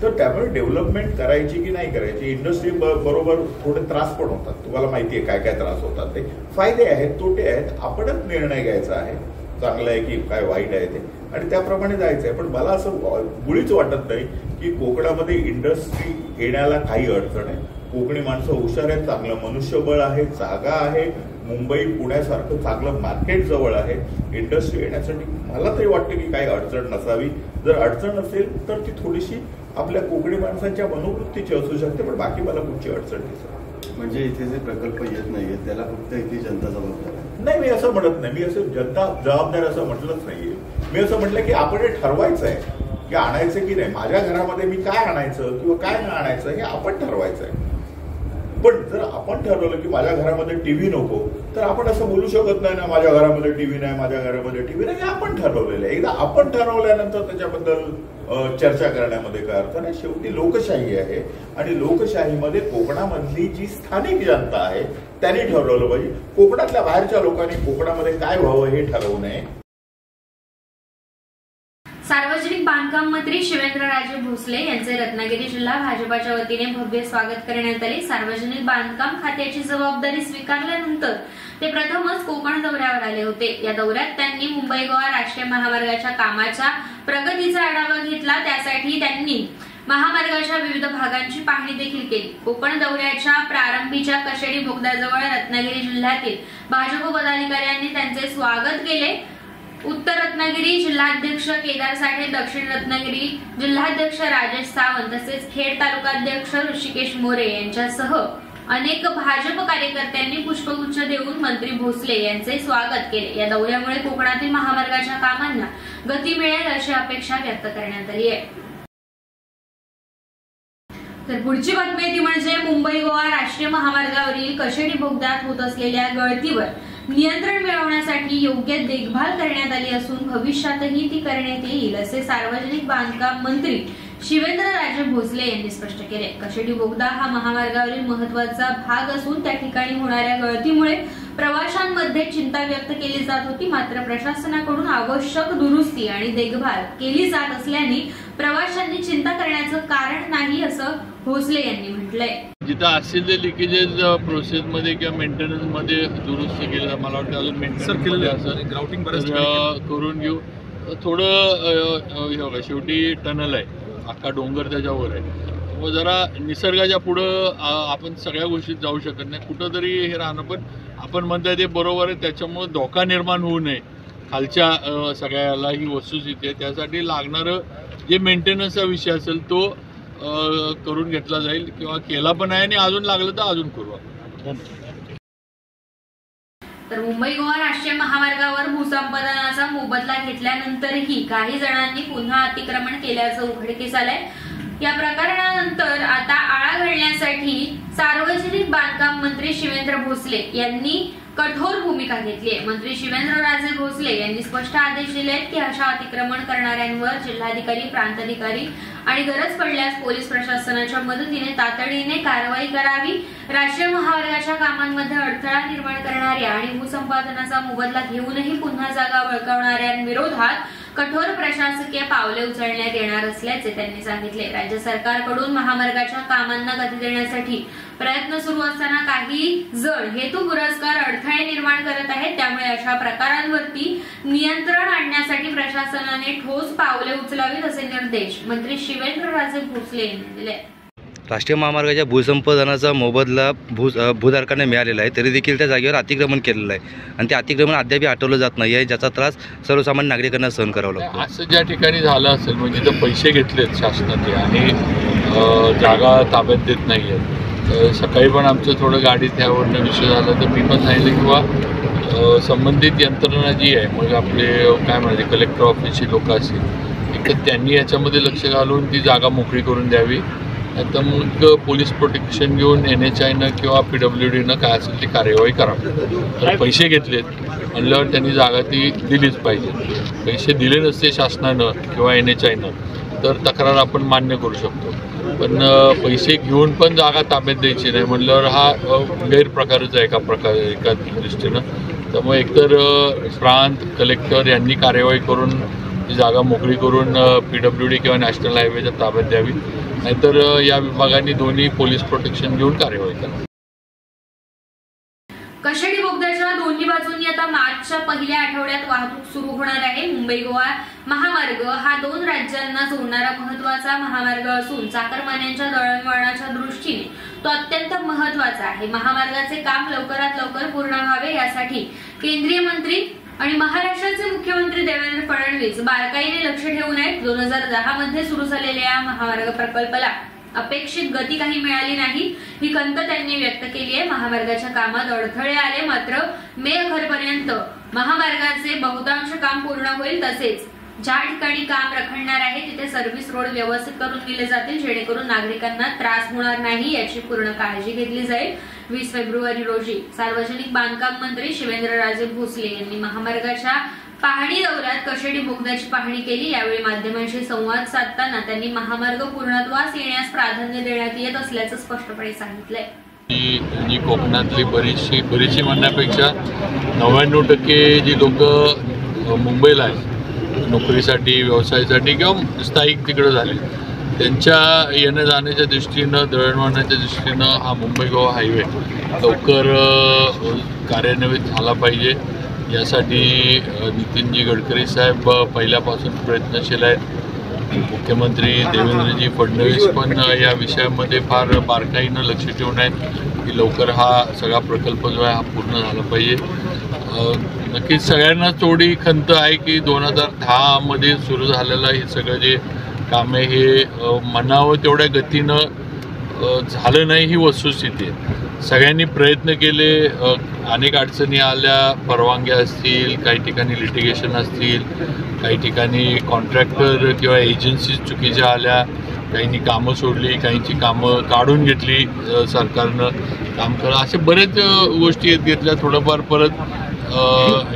तर त्यामुळे डेव्हलपमेंट करायची की नाही करायची, इंडस्ट्री बरोबर थोडे त्रास पण होतात. तुम्हाला माहिती आहे काय काय त्रास होतात, ते फायदे आहेत, तोटे आहेत, आपणच निर्णय घ्यायचा आहे, चांगलं आहे की काय वाईट आहे ते, आणि त्याप्रमाणे जायचं आहे. पण मला असं मुळीच वाटत नाही की कोकणामध्ये इंडस्ट्री येण्याला काही अडचण आहे. कोकणी माणसं हुशार आहेत, चांगलं मनुष्यबळ आहे, जागा आहे, मुंबई पुण्यासारखं चांगलं मार्केट जवळ आहे. इंडस्ट्री येण्यासाठी मला तरी वाटतं की काही अडचण नसावी. जर अडचण असेल तर ती थोडीशी आपल्या कोकणी माणसांच्या मनोवृत्तीची असू शकते, पण बाकी मला कुठची अडचण दिसत. म्हणजे इथे जे प्रकल्प येत नाहीये त्याला फक्त इथे जनता जबाबदार आहे? नाही, मी असं म्हणत नाही. मी असं जनता जबाबदार असं म्हटलंच नाहीये. मी असं म्हटलं की आपण हे ठरवायचं आहे की आणायचं की नाही. माझ्या घरामध्ये मी काय आणायचं किंवा काय न आणायचं हे आपण ठरवायचं आहे. पण जर आपण ठरवलं की माझ्या घरामध्ये टीव्ही नको, तर आपण असं बोलू शकत नाही ना माझ्या घरामध्ये टीव्ही नाही, माझ्या घरामध्ये टीव्ही नाही. हे आपण ठरवलेलं आहे. एकदा आपण ठरवल्यानंतर त्याच्याबद्दल चर्चा करण्यामध्ये काय अर्थ नाही. शेवटी लोकशाही आहे आणि लोकशाहीमध्ये कोकणामधली जी स्थानिक जनता आहे त्यांनी ठरवलं पाहिजे. कोकणातल्या बाहेरच्या लोकांनी कोकणामध्ये काय व्हावं हे ठरवू नये. सार्वजनिक बांधकाम मंत्री शिवेंद्रराजे भोसले यांचे रत्नागिरी जिल्हा भाजपाच्या वतीने भव्य स्वागत करण्यात आले। सार्वजनिक बांधकाम खात्याची जबाबदारी स्वीकारल्यानंतर ते प्रथमच कोकण दौऱ्यावर आले होते। या दौऱ्यात त्यांनी मुंबई गोवा राष्ट्रीय महामार्गाच्या कामाच्या प्रगतीचा आढावा घेतला। त्यासाठी त्यांनी महामार्गाच्या विविध भागांची पाहणी देखील केली। कोकण दौऱ्याच्या प्रारंभीच्या कशेडी बोगद्याजवळ रत्नागिरी जिल्ह्यातील भाजप पदाधिकाऱ्यांनी त्यांचे स्वागत केले। उत्तर रत्नागिरी जिल्हाध्यक्ष केदार साठे, दक्षिण रत्नागिरी जिल्हाध्यक्ष राजेश सावंत तसेच खेड तालुकाध्यक्ष ऋषिकेश मोरे यांच्यासह अनेक भाजप कार्यकर्त्यांनी पुष्पगुच्छ देऊन मंत्री भोसले यांचे स्वागत केले। या दौऱ्यामुळे कोकणातील महामार्गाच्या कामांना गती मिळेल अशी अपेक्षा व्यक्त करण्यात आली आहे। तर पुढची बातमी ती म्हणजे मुंबई गोवा राष्ट्रीय महामार्गावरील कशेडी बोगद्यात होत असलेल्या गळतीवर नियंत्रण मिळवण्यासाठी योग्य देखभाल करण्यात आली असून भविष्यातही ती करण्यात येईल असे सार्वजनिक बांधकाम मंत्री शिवेंद्रराजे भोसले यांनी स्पष्ट केले। कशेडी बोगदा हा महामार्गावरील महत्त्वाचा भाग असून त्या ठिकाणी होणाऱ्या गळतीमुळे प्रवाशांमध्ये चिंता व्यक्त केली जात होती। मात्र प्रशासनाकडून आवश्यक दुरुस्ती आणि देखभाल केली जात असल्याने प्रवाशांनी चिंता करण्याचं कारण नाही असं भोसले यांनी म्हटलंय। जिथं असेल ते लिकेजेस प्रोसेसमध्ये किंवा मेंटेनन्समध्ये दुरुस्त केलं, मला वाटतं अजून मेंटेनन्समध्ये असं ग्राउटिंग करून घेऊ। थोडं शेवटी टनल आहे, अख्खा डोंगर त्याच्यावर आहे, व जरा निसर्गाच्या पुढं आपण सगळ्या गोष्टीत जाऊ शकत नाही, कुठंतरी हे राहणं। पण आपण म्हणताय ते बरोबर आहे, त्याच्यामुळे धोका निर्माण होऊ नये खालच्या सगळ्याला ही वस्तुस्थिती आहे। त्यासाठी लागणारं जे मेंटेनन्सचा विषय असेल तो करून घेतला जाईल किंवा केला पण आहे आणि अजून लागलं तर अजून करू। तर मुंबई गोवा राष्ट्रीय महामार्गावर भूसंपादनाचा मोबदला घेतल्यानंतरही काही जणांनी पुन्हा अतिक्रमण केल्याचं उघडकीस आलंय। या प्रकरणानंतर आता आळा घालण्यासाठी सार्वजनिक बांधकाम मंत्री शिवेंद्र भोसले यांनी कठोर भूमिका घेतली आहे। मंत्री शिवेंद्रराजे भोसले यांनी स्पष्ट आदेश दिले आहेत की अशा अतिक्रमण करणाऱ्यांवर जिल्हाधिकारी, प्रांताधिकारी आणि गरज पडल्यास पोलीस प्रशासनाच्या मदतीने तातडीने कारवाई करावी। राष्ट्रीय महामार्गाच्या कामांमध्ये अडथळा निर्माण करणाऱ्या आणि भूसंपादनाचा मोबदला घेऊनही पुन्हा जागा वळकावणाऱ्यांविरोधात कठोर प्रशासकीय पावले उचलण्यात येणार असल्याचे त्यांनी सांगितले। राज्य सरकारकडून महामार्गाच्या कामांना गती देण्यासाठी प्रयत्न सुरू असताना काही जण हेतुपुरस्सर अडथळे निर्माण करत आहेत। त्यामुळे अशा प्रकारांवरती नियंत्रण आणण्यासाठी प्रशासनाने ठोस पावले उचलावीत असे निर्देश मंत्री शिवेंद्रराजे भोसले यांनी दिले। राष्ट्रीय महामार्गाच्या भूसंपादनाचा मोबदला भूधारकांना मिळालेला आहे, तरी देखील त्या जागेवर अतिक्रमण केलेलं आहे आणि ते अतिक्रमण अद्याप हटवलं जात नाही आहे, ज्याचा त्रास सर्वसामान्य नागरिकांना सहन करावा लागतो। असं ज्या ठिकाणी झालं असेल म्हणजे जिथं पैसे घेतलेत शासनाचे आणि जागा ताब्यात देत नाही आहेत, सकाळी पण आमचं थोडं गाडीत ह्यावरनं विषय झाला तर मी पण सांगितलं किंवा संबंधित यंत्रणा जी आहे मग आपले काय म्हणायचे कलेक्टर ऑफिसची लोक असतील एक तर त्यांनी याच्यामध्ये लक्ष घालून ती जागा मोकळी करून द्यावी, आता मग पोलीस प्रोटेक्शन घेऊन NHIनं किंवा PWDनं काय असेल ती कार्यवाही करावी। तर पैसे घेतलेत म्हणल्यावर त्यांनी जागा ती दिलीच पाहिजे। पैसे दिले नसते शासनानं किंवा NHIनं तर तक्रार आपण मान्य करू शकतो, पण पैसे घेऊन पण जागा ताब्यात द्यायची नाही म्हणल्यावर हा गैरप्रकारच आहे एका दृष्टीनं। त्यामुळे एकतर प्रांत कलेक्टर यांनी कार्यवाही करून ती जागा मोकळी करून PWD किंवा नॅशनल हायवेच्या ताब्यात द्यावी, नाहीतर या विभागांनी दोन्ही पोलीस प्रोटेक्शन घेऊन कार्यवाही करावी। कशेडी बोगद्याच्या दोन्ही बाजूंनी आता मार्चच्या पहिल्या आठवड्यात वाहतूक सुरू होणार आहे। मुंबई गोवा महामार्ग हा दोन राज्यांना जोडणारा महत्त्वाचा महामार्ग असून चाकरमान्यांच्या दळणवळणाच्या दृष्टीने तो अत्यंत महत्त्वाचा आहे। महामार्गाचे काम लवकरात लवकर पूर्ण व्हावे यासाठी केंद्रीय मंत्री आणि महाराष्ट्राचे मुख्यमंत्री देवेंद्र फडणवीस बारकाईने लक्ष ठेवून आहेत। 2010 मध्ये सुरू झालेल्या या महामार्ग प्रकल्पाला अपेक्षित गती काही मिळाली नाही, ही खंत त्यांनी व्यक्त केली आहे। महामार्गाच्या कामात अडथळे आले, मात्र मे अखेरपर्यंत महामार्गाचे बहुतांश काम पूर्ण होईल। तसेच ज्या ठिकाणी काम रखडणार आहे तिथे सर्व्हिस रोड व्यवस्थित करून दिले जातील, जेणेकरून नागरिकांना त्रास होणार नाही याची पूर्ण काळजी घेतली जाईल। 20 फेब्रुवारी रोजी सार्वजनिक बांधकाम मंत्री शिवेंद्रराजे भोसले यांनी महामार्गाच्या पाहणी दौऱ्यात कशेडी बोगद्याची पाहणी केली। यावेळी माध्यमांशी संवाद साधताना त्यांनी महामार्ग पूर्णत्वास येण्यास प्राधान्य देण्यात येत असल्याचं स्पष्टपणे सांगितलंय। जी कोकणातली बरीचशी म्हणण्यापेक्षा 99% जी लोक मुंबईला आहेत नोकरीसाठी, व्यवसायासाठी किंवा स्थायिक तिकडे झाले, त्यांच्या येण्या जाण्याच्या दृष्टीनं, दळणवळणाच्या दृष्टीनं हा मुंबई गोवा हायवे लवकर कार्यान्वित झाला पाहिजे, यासाठी नितीनजी गडकरी साहेब पहिल्यापासून प्रयत्नशील आहेत. मुख्यमंत्री देवेंद्रजी फडणवीस पण या विषयामध्ये फार बारकाईनं लक्ष ठेवून आहेत की लवकर हा सगळा प्रकल्प जो आहे हा पूर्ण झाला पाहिजे. नक्कीच सगळ्यांना थोडी खंत आहे की 2010मध्ये सुरू झालेलं हे सगळं जे काम आहे हे म्हणावं तेवढ्या गतीनं झालं नाही, ही वस्तुस्थिती आहे. सगळ्यांनी प्रयत्न केले, अनेक अडचणी आल्या, परवानग्या असतील, काही ठिकाणी लिटिगेशन असतील, काही ठिकाणी कॉन्ट्रॅक्टर किंवा एजन्सीज चुकीच्या आल्या, काहींनी कामं सोडली, काहींची कामं काढून घेतली सरकारनं काम करा, असे बरेच गोष्टी घेतल्या. थोडंफार परत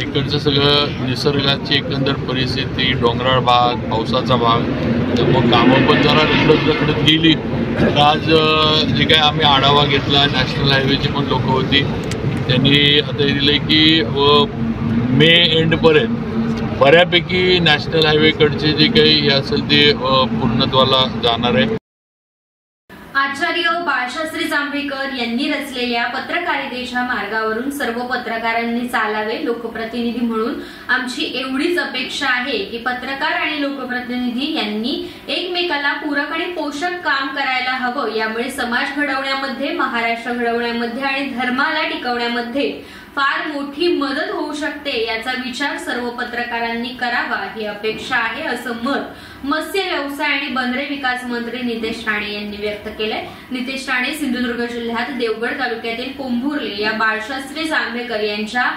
इकडचं सगळं निसर्गाची एकंदर परिस्थिती, डोंगराळ भाग, पावसाचा भाग, त्यामुळं कामं पण जरा रखडत गेली. तर आज जे काय आम्ही आढावा घेतला, नॅशनल हायवेची पण लोकं होती, त्यांनी आता दिलं की मे एंडपर्यंत बऱ्यापैकी नॅशनल हायवेकडचे जे काही हे असेल ते पूर्णत्वाला जाणार आहे. आचार्य बाळशास्त्री जांभेकर यांनी रचलेल्या पत्रकारितेच्या मार्गावरून सर्व पत्रकारांनी चालावे. लोकप्रतिनिधी म्हणून आमची एवढीच अपेक्षा आहे की पत्रकार आणि लोकप्रतिनिधी यांनी एकमेकाला पूरक आणि पोषक काम करायला हवं. यामुळे समाज घडवण्यामध्ये, महाराष्ट्र घडवण्यामध्ये आणि धर्माला टिकवण्यामध्ये फार मोठी मदत होऊ शकते. याचा विचार सर्व पत्रकारांनी करावा ही अपेक्षा आहे, असं मत मत्स्य व्यवसाय आणि बंदरे विकास मंत्री नितेश राणे यांनी व्यक्त केलंय. नितेश राणे सिंधुदुर्ग जिल्ह्यात देवगड तालुक्यातील पोंभुर्ले या बाळशास्त्री जांभेकर यांच्या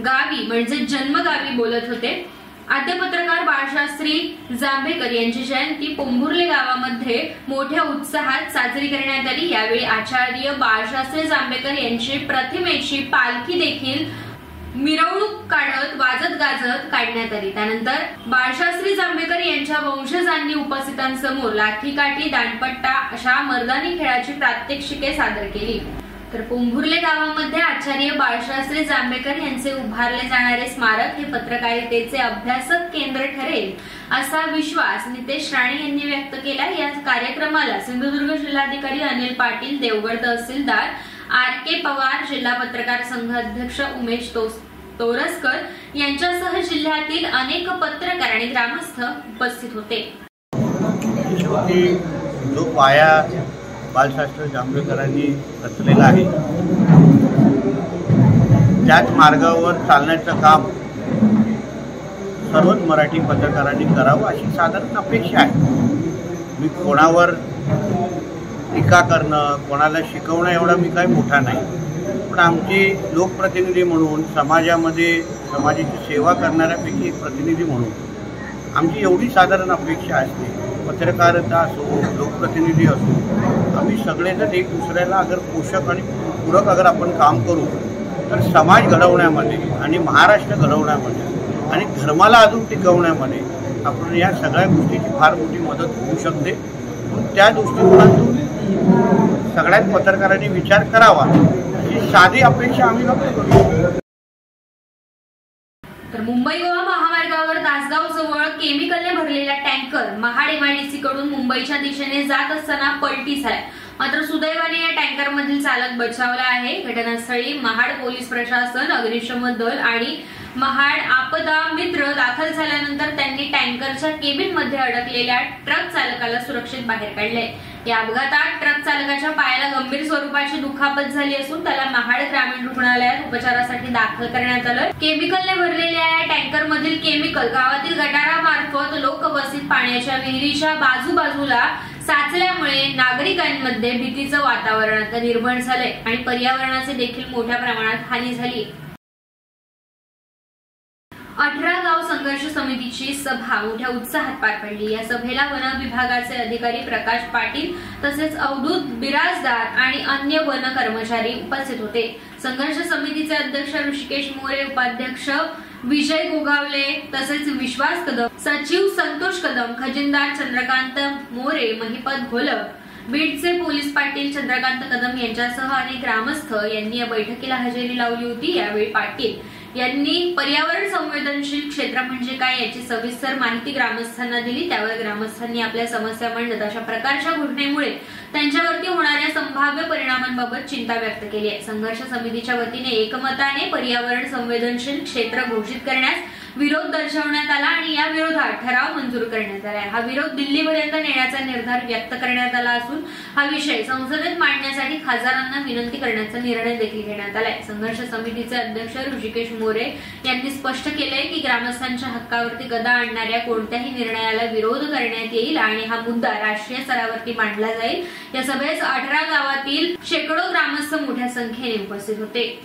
गावी म्हणजे जन्मगावी बोलत होते. आद्य पत्रकार बाळशास्त्री जांभेकर यांची जयंती पोंभुर्ले गावामध्ये मोठ्या उत्साहात साजरी करण्यात आली. यावेळी आचार्य बाळशास्त्री जांभेकर यांची प्रतिमेची पालखी देखील मिरवणूक काढत वाजत गाजत काढण्यात आली. त्यानंतर बाळशास्त्री जांभेकर यांच्या वंशजांनी उपस्थितांसमोर लाठीकाठी, दांडपट्टा अशा मर्दानी खेळाची प्रात्यक्षिके सादर केली. तर पोंभुर्ले गावामध्ये आचार्य बाळशास्त्री जांभेकर यांचे उभारले जाणारे स्मारक हे पत्रकारितेचे अभ्यासक केंद्र ठरेल असा विश्वास नितेश राणे यांनी व्यक्त केला. या कार्यक्रमाला सिंधुदुर्ग जिल्हाधिकारी अनिल पाटील, देवगड तहसीलदार RK पवार, जिल्हा पत्रकार संघ अध्यक्ष उमेश तोरसकर यांच्यासह जिल्ह्यातील अनेक पत्रकार आणि ग्रामस्थ उपस्थित होते. जो पाया बाळशास्त्री जांभेकरांनी रचलेला आहे त्याच मार्गावर चालण्याचं काम सर्वच मराठी पत्रकारांनी करावं अशी साधारण अपेक्षा आहे. मी कोणावर टीका करणं, कोणाला शिकवणं एवढा मी काही मोठा नाही, पण आमचे लोकप्रतिनिधी म्हणून समाजामध्ये समाजाची सेवा करणाऱ्यापैकी एक प्रतिनिधी म्हणून आमची एवढी साधारण अपेक्षा असते. पत्रकारिता असो, लोकप्रतिनिधी असो, आम्ही सगळेजण एक दुसऱ्याला अगर पोषक आणि पूरक अगर आपण काम करू तर समाज घडवण्यामध्ये आणि महाराष्ट्र घडवण्यामध्ये आणि धर्माला अजून टिकवण्यामध्ये आपण या सगळ्या गोष्टीची फार मोठी मदत होऊ शकते. त्या दृष्टिकोनातून सगळ्याच पत्रकारांनी विचार करावा अशी साधी अपेक्षा आम्ही व्यक्त करू. तर मुंबई गोवा महामार्गावर तासगाव जवळ केमिकलने भरलेला टँकर महाड MIDC कडून मुंबईच्या दिशेने जात असताना पलटी झाला. मात्र सुदैवाने या टँकरमधील चालक बचावला आहे. घटनास्थळी महाड पोलीस प्रशासन, अग्निशमन दल आणि महाड आपदा मित्र दाखल झाल्यानंतर त्यांनी टँकरच्या केबिनमध्ये अडकलेल्या ट्रक चालकाला सुरक्षित बाहेर काढले. या अपघातात ट्रक चालकाच्या पायाला गंभीर स्वरूपाची दुखापत झाली असून त्याला महाड ग्रामीण रुग्णालयात उपचारासाठी दाखल करण्यात आलं. केमिकलने भरलेल्या या टँकरमधील केमिकल गावातील गटारामार्फत लोकवसित पाण्याच्या विहिरीच्या बाजूबाजूला साचल्यामुळे नागरिकांमध्ये भीतीचं वातावरण आता निर्माण झालंय आणि पर्यावरणाचे देखील मोठ्या प्रमाणात हानी झाली. 18 गाव संघर्ष समितीची सभा मोठ्या उत्साहात पार पडली. या सभेला वन विभागाचे अधिकारी प्रकाश पाटील तसेच अवधूत बिराजदार आणि अन्य वन कर्मचारी उपस्थित होते. संघर्ष समितीचे अध्यक्ष ऋषिकेश मोरे, उपाध्यक्ष विजय गोगावले तसेच विश्वास कदम, सचिव संतोष कदम, खजिनदार चंद्रकांत मोरे, महिपत घोलप, बीडचे पोलीस पाटील चंद्रकांत कदम यांच्यासह अनेक ग्रामस्थ यांनी या बैठकीला हजेरी लावली होती. यावेळी पाटील यांनी पर्यावरण संवेदनशील क्षेत्र म्हणजे काय याची सविस्तर माहिती ग्रामस्थांना दिली। त्यावर ग्रामस्थांनी आपल्या समस्या मांडत अशा प्रकारच्या घोषणेमुळे त्यांच्यावरती होणाऱ्या संभाव्य परिणामांबाबत चिंता व्यक्त केली आहे। संघर्ष समितीच्या वतीने एकमताने पर्यावरण संवेदनशील क्षेत्र घोषित करण्यास विरोध दर्शवण्यात आला आणि या विरोधात ठराव मंजूर करण्यात आला। हा विरोध दिल्लीपर्यंत नेण्याचा निर्धार व्यक्त करण्यात आला असून हा विषय संसदेत मांडण्यासाठी खासदारांना विनंती करण्याचा निर्णय देखील घेण्यात आलाय। संघर्ष समितीचे अध्यक्ष ऋषिकेश मोरे यांनी स्पष्ट केलंय की ग्रामस्थांच्या हक्कावरती गदा आणणाऱ्या कोणत्याही निर्णयाला विरोध करण्यात येईल आणि हा मुद्दा राष्ट्रीय स्तरावरती मांडला जाईल। या सभेस 18 गावातील शेकडो ग्रामस्थ मोठ्या संख्येने उपस्थित होते।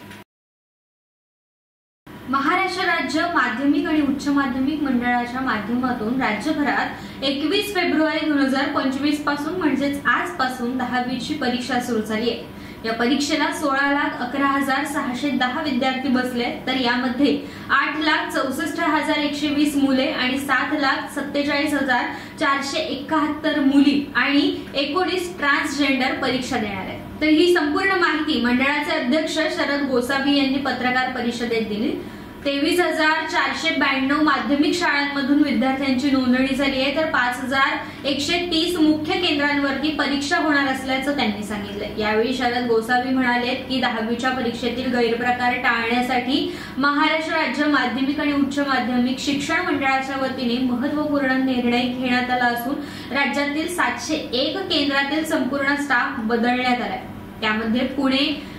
महाराष्ट्र राज्य माध्यमिक आणि उच्च माध्यमिक मंडळाच्या माध्यमातून राज्यभरात 21 फेब्रुवारी 2025 पासून म्हणजेच आजपासून 10वीची परीक्षा सुरू झाली आहे। या परीक्षेला 16,11,610 विद्यार्थी बसले, तर यामध्ये 8,64,120 मुले आणि 7,47,471 मुली आणि 19 ट्रान्सजेंडर परीक्षा देणार आहेत। तर ही संपूर्ण माहिती मंडळाचे अध्यक्ष शरद गोसावी यांनी पत्रकार परिषदेत दिली। 23,492 माध्यमिक शाळांमधून विद्यार्थ्यांची नोंदणी झाली आहे, तर 5,130 मुख्य केंद्रांवरती परीक्षा होणार असल्याचं त्यांनी सांगितलं। यावेळी शरद गोसावी म्हणाले की 10वीच्या परीक्षेतील गैरप्रकार टाळण्यासाठी महाराष्ट्र राज्य माध्यमिक आणि उच्च माध्यमिक शिक्षण मंडळाच्या वतीने महत्त्वपूर्ण निर्णय घेण्यात आला असून राज्यातील 701 केंद्रातील संपूर्ण स्टाफ बदलण्यात आलाय। त्यामध्ये पुणे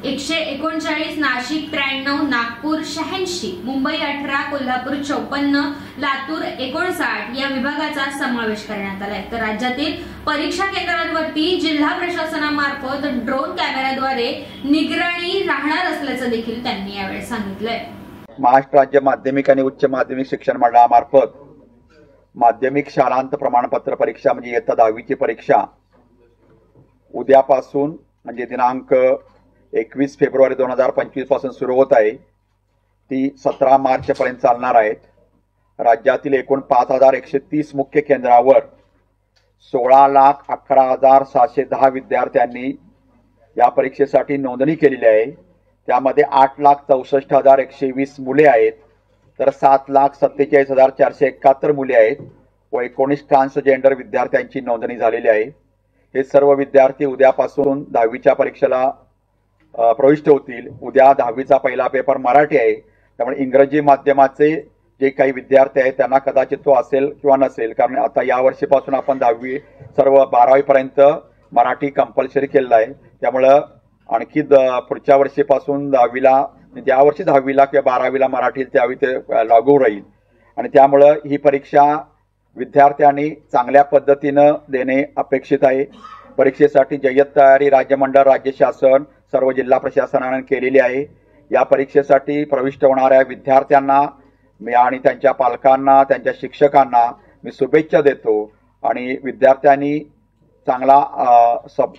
139, नाशिक 93, नागपूर 86, मुंबई 18, कोल्हापूर 54, लातूर 59 या विभागाचा समावेश करण्यात आलाय। तर राज्यातील परीक्षा केंद्रांवरती जिल्हा प्रशासनामार्फत ड्रोन कॅमेऱ्याद्वारे निगराणी राहणार असल्याचं देखील त्यांनी यावेळी सांगितलंय। महाराष्ट्र राज्य माध्यमिक आणि उच्च माध्यमिक शिक्षण मंडळामार्फत माध्यमिक शालांत प्रमाणपत्र परीक्षा म्हणजे इयत्ता 10वीची परीक्षा उद्यापासून म्हणजे दिनांक 21 फेब्रुवारी 2025 पासून सुरू होत आहे। ती 17 मार्च पर्यंत चालणार आहेत। राज्यातील एकूण 5,130 मुख्य केंद्रावर 16,11,710 विद्यार्थ्यांनी या परीक्षेसाठी नोंदणी केलेली आहे। त्यामध्ये 8,64,120 मुले आहेत, तर 7,47,471 मुले आहेत व 19 ट्रान्सजेंडर विद्यार्थ्यांची नोंदणी झालेली आहे। हे सर्व विद्यार्थी उद्यापासून 10वीच्या परीक्षेला प्रविष्ट होतील। उद्या 10वीचा पहिला पेपर मराठी आहे, त्यामुळे इंग्रजी माध्यमाचे जे काही विद्यार्थी आहेत त्यांना कदाचित तो असेल किंवा नसेल, कारण आता या वर्षीपासून आपण 10वी सर्व 12वी पर्यंत मराठी कंपल्सरी केलेलं आहे। त्यामुळं आणखी पुढच्या वर्षीपासून 10वीला म्हणजे या वर्षी 10वीला किंवा 12वीला मराठी त्यावेळी ते लागू राहील आणि त्यामुळं ही परीक्षा विद्यार्थ्यांनी चांगल्या पद्धतीनं देणे अपेक्षित आहे। परीक्षेसाठी जय्यत तयारी राज्य मंडळ, राज्य शासन, सर्व जिल्हा प्रशासनाने केलेली आहे। या परीक्षेसाठी प्रविष्ट होणाऱ्या विद्यार्थ्यांना मी आणि त्यांच्या पालकांना, त्यांच्या शिक्षकांना मी शुभेच्छा देतो आणि विद्यार्थ्यांनी चांगला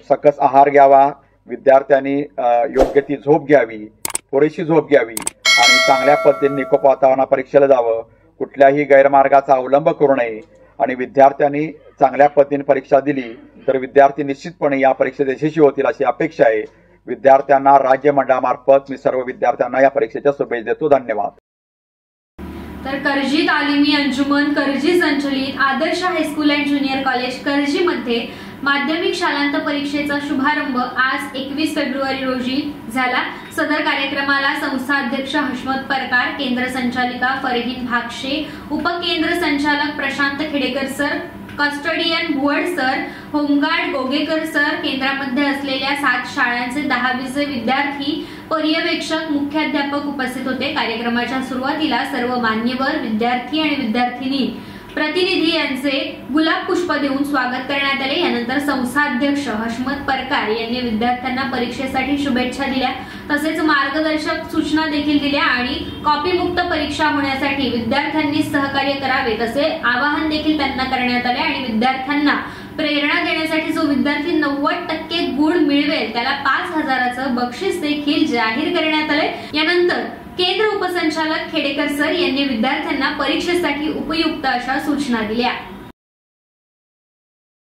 सकस आहार घ्यावा, विद्यार्थ्यांनी योग्य ती झोप घ्यावी, पुरेशी झोप घ्यावी आणि चांगल्या पद्धतीने निकोप वातावरणात परीक्षेला जावं, कुठल्याही गैरमार्गाचा अवलंब करू नये आणि विद्यार्थ्यांनी चांगल्या पद्धतीने परीक्षा दिली तर विद्यार्थी निश्चितपणे या परीक्षेत यशस्वी होतील अशी अपेक्षा आहे। विद्यार्थ्यांना राज्य मंडळामार्फत मी सर्व विद्यार्थ्यांना या परीक्षेच्या शुभेच्छा देतो। धन्यवाद। तर करजी तालिमी अंजुमन करजी संचलित आदर्श high school and junior college Karji मध्ये माध्यमिक शालांत परीक्षेचा शुभारंभ आज 21 फेब्रुवारी रोजी झाला। सदर कार्यक्रमाला संस्था अध्यक्ष हशमत परकार, केंद्र संचालिका फरहीन भाक्षे, उपकेंद्र संचालक Prashant Khedekar sir, custodian Bhuwad sir, home guard Gogekar sir, केंद्रामध्ये असलेल्या 7 शाळांचे 10वीचे विद्यार्थी, पर्यवेक्षक, मुख्याध्यापक उपस्थित होते। कार्यक्रमाच्या सुरुवातीला सर्व मान्यवर, विद्यार्थी आणि विद्यार्थिनी प्रतिनिधी यांचे गुलाब पुष्प देऊन स्वागत करण्यात आले। यानंतर संस्था अध्यक्ष हशमत परकार यांनी विद्यार्थ्यांना परीक्षेसाठी शुभेच्छा दिल्या, तसेच मार्गदर्शक सूचना देखील दिल्या आणि कॉपीमुक्त परीक्षा होण्यासाठी विद्यार्थ्यांनी सहकार्य करावे तसे आवाहन देखील त्यांना करण्यात आले आणि विद्यार्थ्यांना प्रेरणा देण्यासाठी जो विद्यार्थी 90% गुण मिळवेल त्याला 5,000चं बक्षीस देखील जाहीर करण्यात आले। यानंतर केंद्र उपसंचालक खेडेकर सर यांनी विद्यार्थ्यांना परीक्षेसाठी उपयुक्त अशा सूचना दिल्या।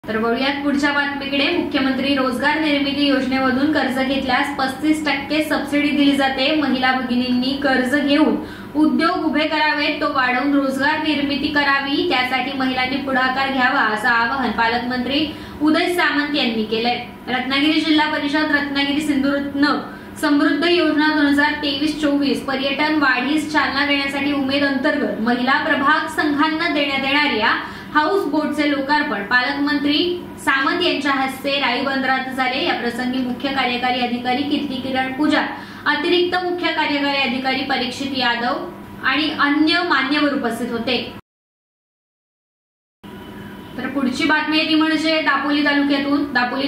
तर वळूयात पुढच्या बातमीकडे. मुख्यमंत्री रोजगार निर्मिती योजनेमधून कर्ज घेतल्यास 35% सबसिडी दिली जाते. महिला भगिनींनी कर्ज घेऊन उद्योग उभे करावेत, तो वाढवून रोजगार निर्मिती करावी, त्यासाठी महिलांनी पुढाकार घ्यावा असं आवाहन पालकमंत्री उदय सामंत यांनी केलंय. रत्नागिरी जिल्हा परिषद रत्नागिरी सिंधुरत्न समृद्ध योजना 2023-24 पर्यटन वाढीस चालना देण्यासाठी उमेद अंतर्गत महिला प्रभाग संघांना देण्यात येणाऱ्या हाऊस बोटचे लोकार्पण पालकमंत्री सामंत यांच्या हस्ते राई बंदरात झाले. या प्रसंगी मुख्य कार्यकारी अधिकारी कीर्ती किरण पूजा, अतिरिक्त मुख्य कार्यकारी अधिकारी परीक्षित यादव आणि अन्य मान्यवर उपस्थित होते. तर पुढची बातमी ती म्हणजे दापोली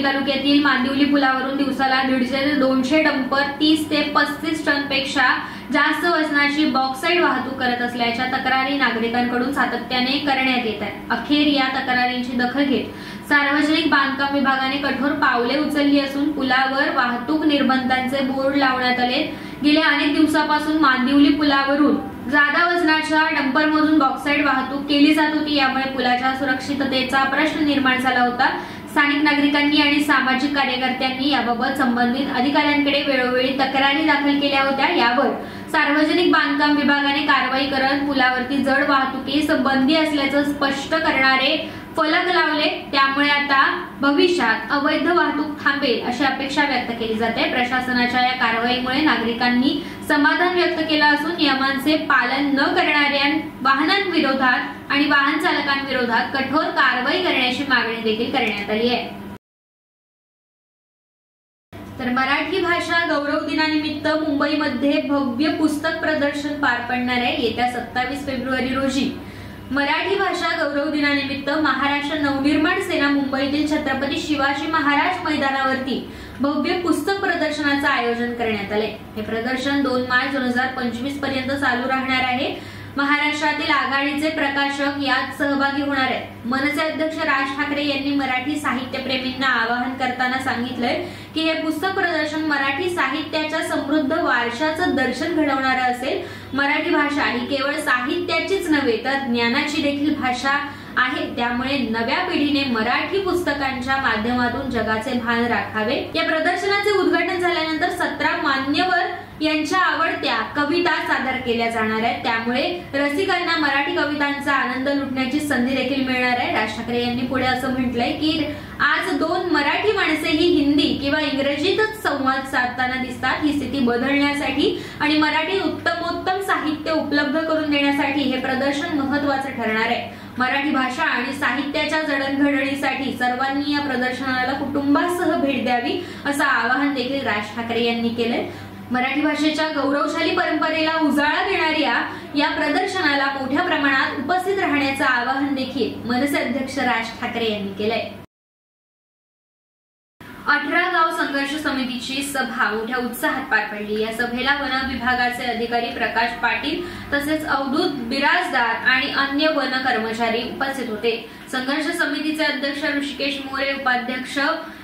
तालुक्यातील मांदिवली पुलावरून दिवसाला 150 ते 200 डंपर 30 ते 35 टन पेक्षा जास्त वजनाची बॉक्साईड वाहतूक करत असल्याच्या तक्रारी नागरिकांकडून सातत्याने करण्यात येत आहेत. अखेर या तक्रारींची दखल घेत सार्वजनिक बांधकाम विभागाने कठोर पावले उचलली असून पुलावर वाहतूक निर्बंधांचे बोर्ड लावण्यात आले. गेल्या अनेक दिवसापासून मांदिवली पुलावरून जादा वजनाच्या डंपरमधून बॉक्साईड वाहतूक केली जात होती. यामुळे पुलाच्या सुरक्षिततेचा प्रश्न निर्माण झाला होता. स्थानिक नागरिकांनी आणि सामाजिक कार्यकर्त्यांनी याबाबत संबंधित अधिकाऱ्यांकडे वेळोवेळी तक्रारी दाखल केल्या होत्या. यावर सार्वजनिक बांधकाम विभागाने कारवाई करत पुलावरती जड वाहतुकीस बंदी असल्याचं स्पष्ट करणारे फलक लावले. त्यामुळे आता भविष्यात अवैध वाहतूक थांबेल अशी अपेक्षा व्यक्त केली जाते. प्रशासनाच्या या कारवाईमुळे नागरिकांनी समाधान व्यक्त केलं असून नियमांचे पालन न करणाऱ्या वाहनांविरोधात आणि वाहन चालकांविरोधात कठोर कारवाई करण्याची मागणी देखील करण्यात आली आहे. तर मराठी भाषा गौरव दिनानिमित्त मुंबईमध्ये भव्य पुस्तक प्रदर्शन पार पडणार आहे. येत्या 27 फेब्रुवारी रोजी मराठी भाषा गौरव दिनानिमित्त महाराष्ट्र नवनिर्माण सेना मुंबईतील छत्रपती शिवाजी महाराज मैदानावरती भव्य पुस्तक प्रदर्शनाचं आयोजन करण्यात आलंय. हे प्रदर्शन 2 मार्च 2025 पर्यंत चालू राहणार आहे. महाराष्ट्रातील आघाडीचे प्रकाशक यात सहभागी होणार आहेत. मनसे अध्यक्ष राज ठाकरे यांनी मराठी साहित्यप्रेमींना आवाहन करताना सांगितलंय की हे पुस्तक प्रदर्शन मराठी साहित्याच्या समृद्ध वारशाचं दर्शन घडवणारं असेल. मराठी भाषा ही केवळ साहित्याचीच नव्हे तर ज्ञानाची देखील भाषा आहे. त्यामुळे नव्या पिढीने मराठी पुस्तकांच्या माध्यमातून जगाचे भान राखावे. या प्रदर्शनाचे उद्घाटन झाल्यानंतर 17 मान्यवर यांच्या आवडत्या कविता सादर केल्या जाणार आहेत. त्यामुळे रसिकांना मराठी कवितांचा आनंद लुटण्याची संधी देखील मिळणार आहे. राज ठाकरे यांनी पुढे असं म्हटलंय की आज 2 मराठी माणसेही हिंदी किंवा इंग्रजीतच संवाद साधताना दिसतात. ही स्थिती बदलण्यासाठी आणि मराठी उत्तमोत्तम साहित्य उपलब्ध करून देण्यासाठी हे प्रदर्शन महत्वाचं ठरणार आहे. मराठी भाषा आणि साहित्याच्या जडणघडणीसाठी सर्वांनी या प्रदर्शनाला कुटुंबासह भेट द्यावी असं आवाहन देखील राज ठाकरे यांनी केलंय. मराठी भाषेच्या गौरवशाली परंपरेला उजाळा देणाऱ्या या प्रदर्शनाला मोठ्या प्रमाणात उपस्थित राहण्याचं आवाहन देखील मनसे अध्यक्ष राज ठाकरे यांनी केलंय. 18 गाव संघर्ष समितीची सभा मोठ्या उत्साहात पार पडली. या सभेला वन विभागाचे अधिकारी प्रकाश पाटील तसेच अवधूत बिराजदार आणि अन्य वन कर्मचारी उपस्थित होते. संघर्ष समितीचे अध्यक्ष ऋषिकेश मोरे, उपाध्यक्ष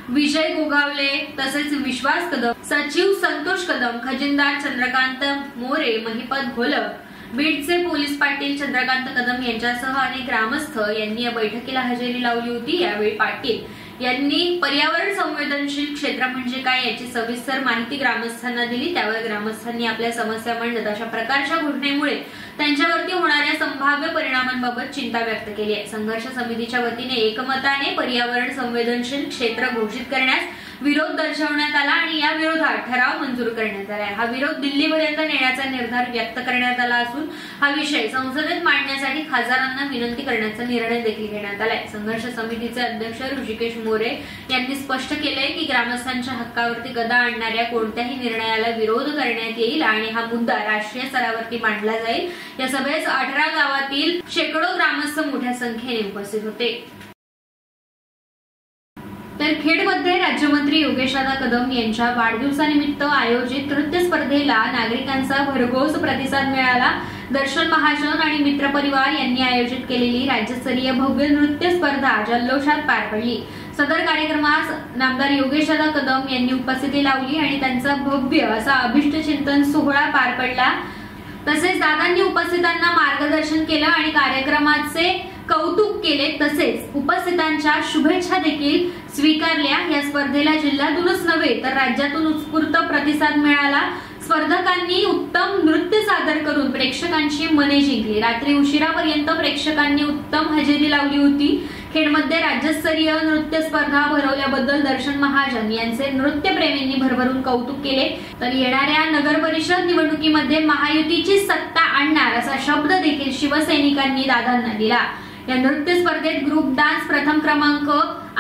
विजय गोगावले तसेच विश्वास कदम, सचिव संतोष कदम, खजिनदार चंद्रकांत मोरे, महिपत घोलप, बीडचे पोलीस पाटील चंद्रकांत कदम यांच्यासह अनेक ग्रामस्थ यांनी या बैठकीला हजेरी लावली होती. यावेळी पाटील यांनी पर्यावरण संवेदनशील क्षेत्र म्हणजे काय याची सविस्तर माहिती ग्रामस्थांना दिली. त्यावर ग्रामस्थांनी आपल्या समस्या मांडत अशा प्रकारच्या घटनेमुळे त्यांच्यावरती होणाऱ्या संभाव्य परिणामांबाबत चिंता व्यक्त केली आहे. संघर्ष समितीच्या वतीने एकमताने पर्यावरण संवेदनशील क्षेत्र घोषित करण्यास विरोध दर्शवण्यात आला आणि या विरोधात ठराव मंजूर करण्यात आला. हा विरोध दिल्लीपर्यंत नेण्याचा निर्धार व्यक्त करण्यात आला असून हा विषय संसदेत मांडण्यासाठी खासदारांना विनंती करण्याचा निर्णय देखील घेण्यात आलाय. संघर्ष समितीचे अध्यक्ष ऋषिकेश मोरे यांनी स्पष्ट केलंय की ग्रामस्थांच्या हक्कावरती गदा आणणाऱ्या कोणत्याही निर्णयाला विरोध करण्यात येईल आणि हा मुद्दा राष्ट्रीय स्तरावरती मांडला जाईल. या सभेस 18 गावातील शेकडो ग्रामस्थ मोठ्या संख्येने उपस्थित होते. तर खेडमध्ये राज्यमंत्री योगेशदादा कदम यांच्या वाढदिवसानिमित्त आयोजित नृत्य स्पर्धेला नागरिकांचा भरघोस प्रतिसाद मिळाला. दर्शन महाजन आणि मित्रपरिवार यांनी आयोजित केलेली राज्यस्तरीय भव्य नृत्य स्पर्धा जल्लोषात पार पडली. सदर कार्यक्रमास नामदार योगेशदादा कदम यांनी उपस्थिती लावली आणि त्यांचा भव्य असा अभिष्टचिंतन सोहळा पार पडला. तसेच दादांनी उपस्थितांना मार्गदर्शन केलं आणि कार्यक्रमाचे कौतुक केले तसेच उपस्थितांच्या शुभेच्छा देखील स्वीकारल्या। या स्पर्धेला जिल्ह्यातूनच नव्हे तर राज्यातून उत्स्फूर्त प्रतिसाद मिळाला। स्पर्धकांनी उत्तम नृत्य सादर करून प्रेक्षकांची मने जिंकली। रात्री उशिरापर्यंत प्रेक्षकांनी उत्तम हजेरी लावली होती। खेडमध्ये राज्यस्तरीय नृत्य स्पर्धा भरवल्याबद्दल दर्शन महाजन यांचे नृत्यप्रेमींनी भरभरून कौतुक केले। तर येणाऱ्या नगर परिषद निवडणुकीमध्ये महायुतीची सत्ता आणणार असा शब्द देखील शिवसैनिकांनी दादांना दिला। या नृत्य स्पर्धेत ग्रुप डान्स प्रथम क्रमांक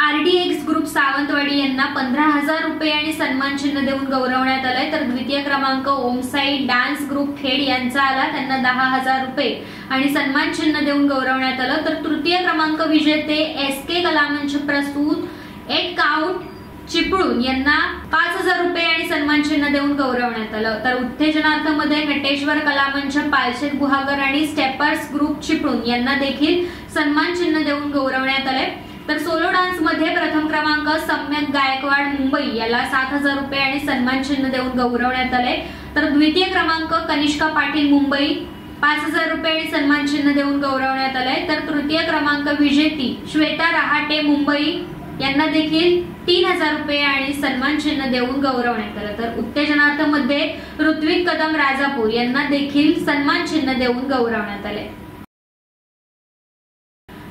RDX ग्रुप सावंतवाडी यांना 15,000 रुपये आणि सन्मान चिन्ह देऊन गौरवण्यात आलंय। तर द्वितीय क्रमांक ओमसाई डान्स ग्रुप खेड यांचा आला, त्यांना 10,000 रुपये आणि सन्मान चिन्ह देऊन गौरवण्यात आलं। तर तृतीय क्रमांक विजेते SK कलामंच प्रस्तुत एक काउंट चिपळूण यांना 5,000 रुपये आणि सन्मान चिन्ह देऊन गौरवण्यात आलं। तर उत्तेजनार्थमध्ये नटेश्वर कलामंच पालशेत गुहागर आणि स्टेपर्स ग्रुप चिपळूण यांना देखील सन्मान चिन्ह देऊन गौरवण्यात आले। तर सोलो डान्स मध्ये प्रथम क्रमांक सम्यक गायकवाड मुंबई याला 7,000 रुपये आणि सन्मान चिन्ह देऊन गौरवण्यात आले। तर द्वितीय क्रमांक कनिष्का पाटील मुंबई 5,000 रुपये आणि सन्मान चिन्ह देऊन गौरवण्यात आले। तर तृतीय क्रमांक विजेती श्वेता रहाटे मुंबई यांना देखील 3,000 रुपये आणि सन्मान चिन्ह देऊन गौरवण्यात आलं। तर उत्तेजनार्थमध्ये ऋत्विक कदम राजापूर यांना देखील सन्मान चिन्ह देऊन गौरवण्यात आले।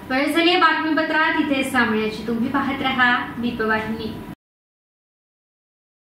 वेळ झाली बातमीपत्रात इथेच थांबण्याची। तुम्ही पाहत रहा दीपवाहिनी।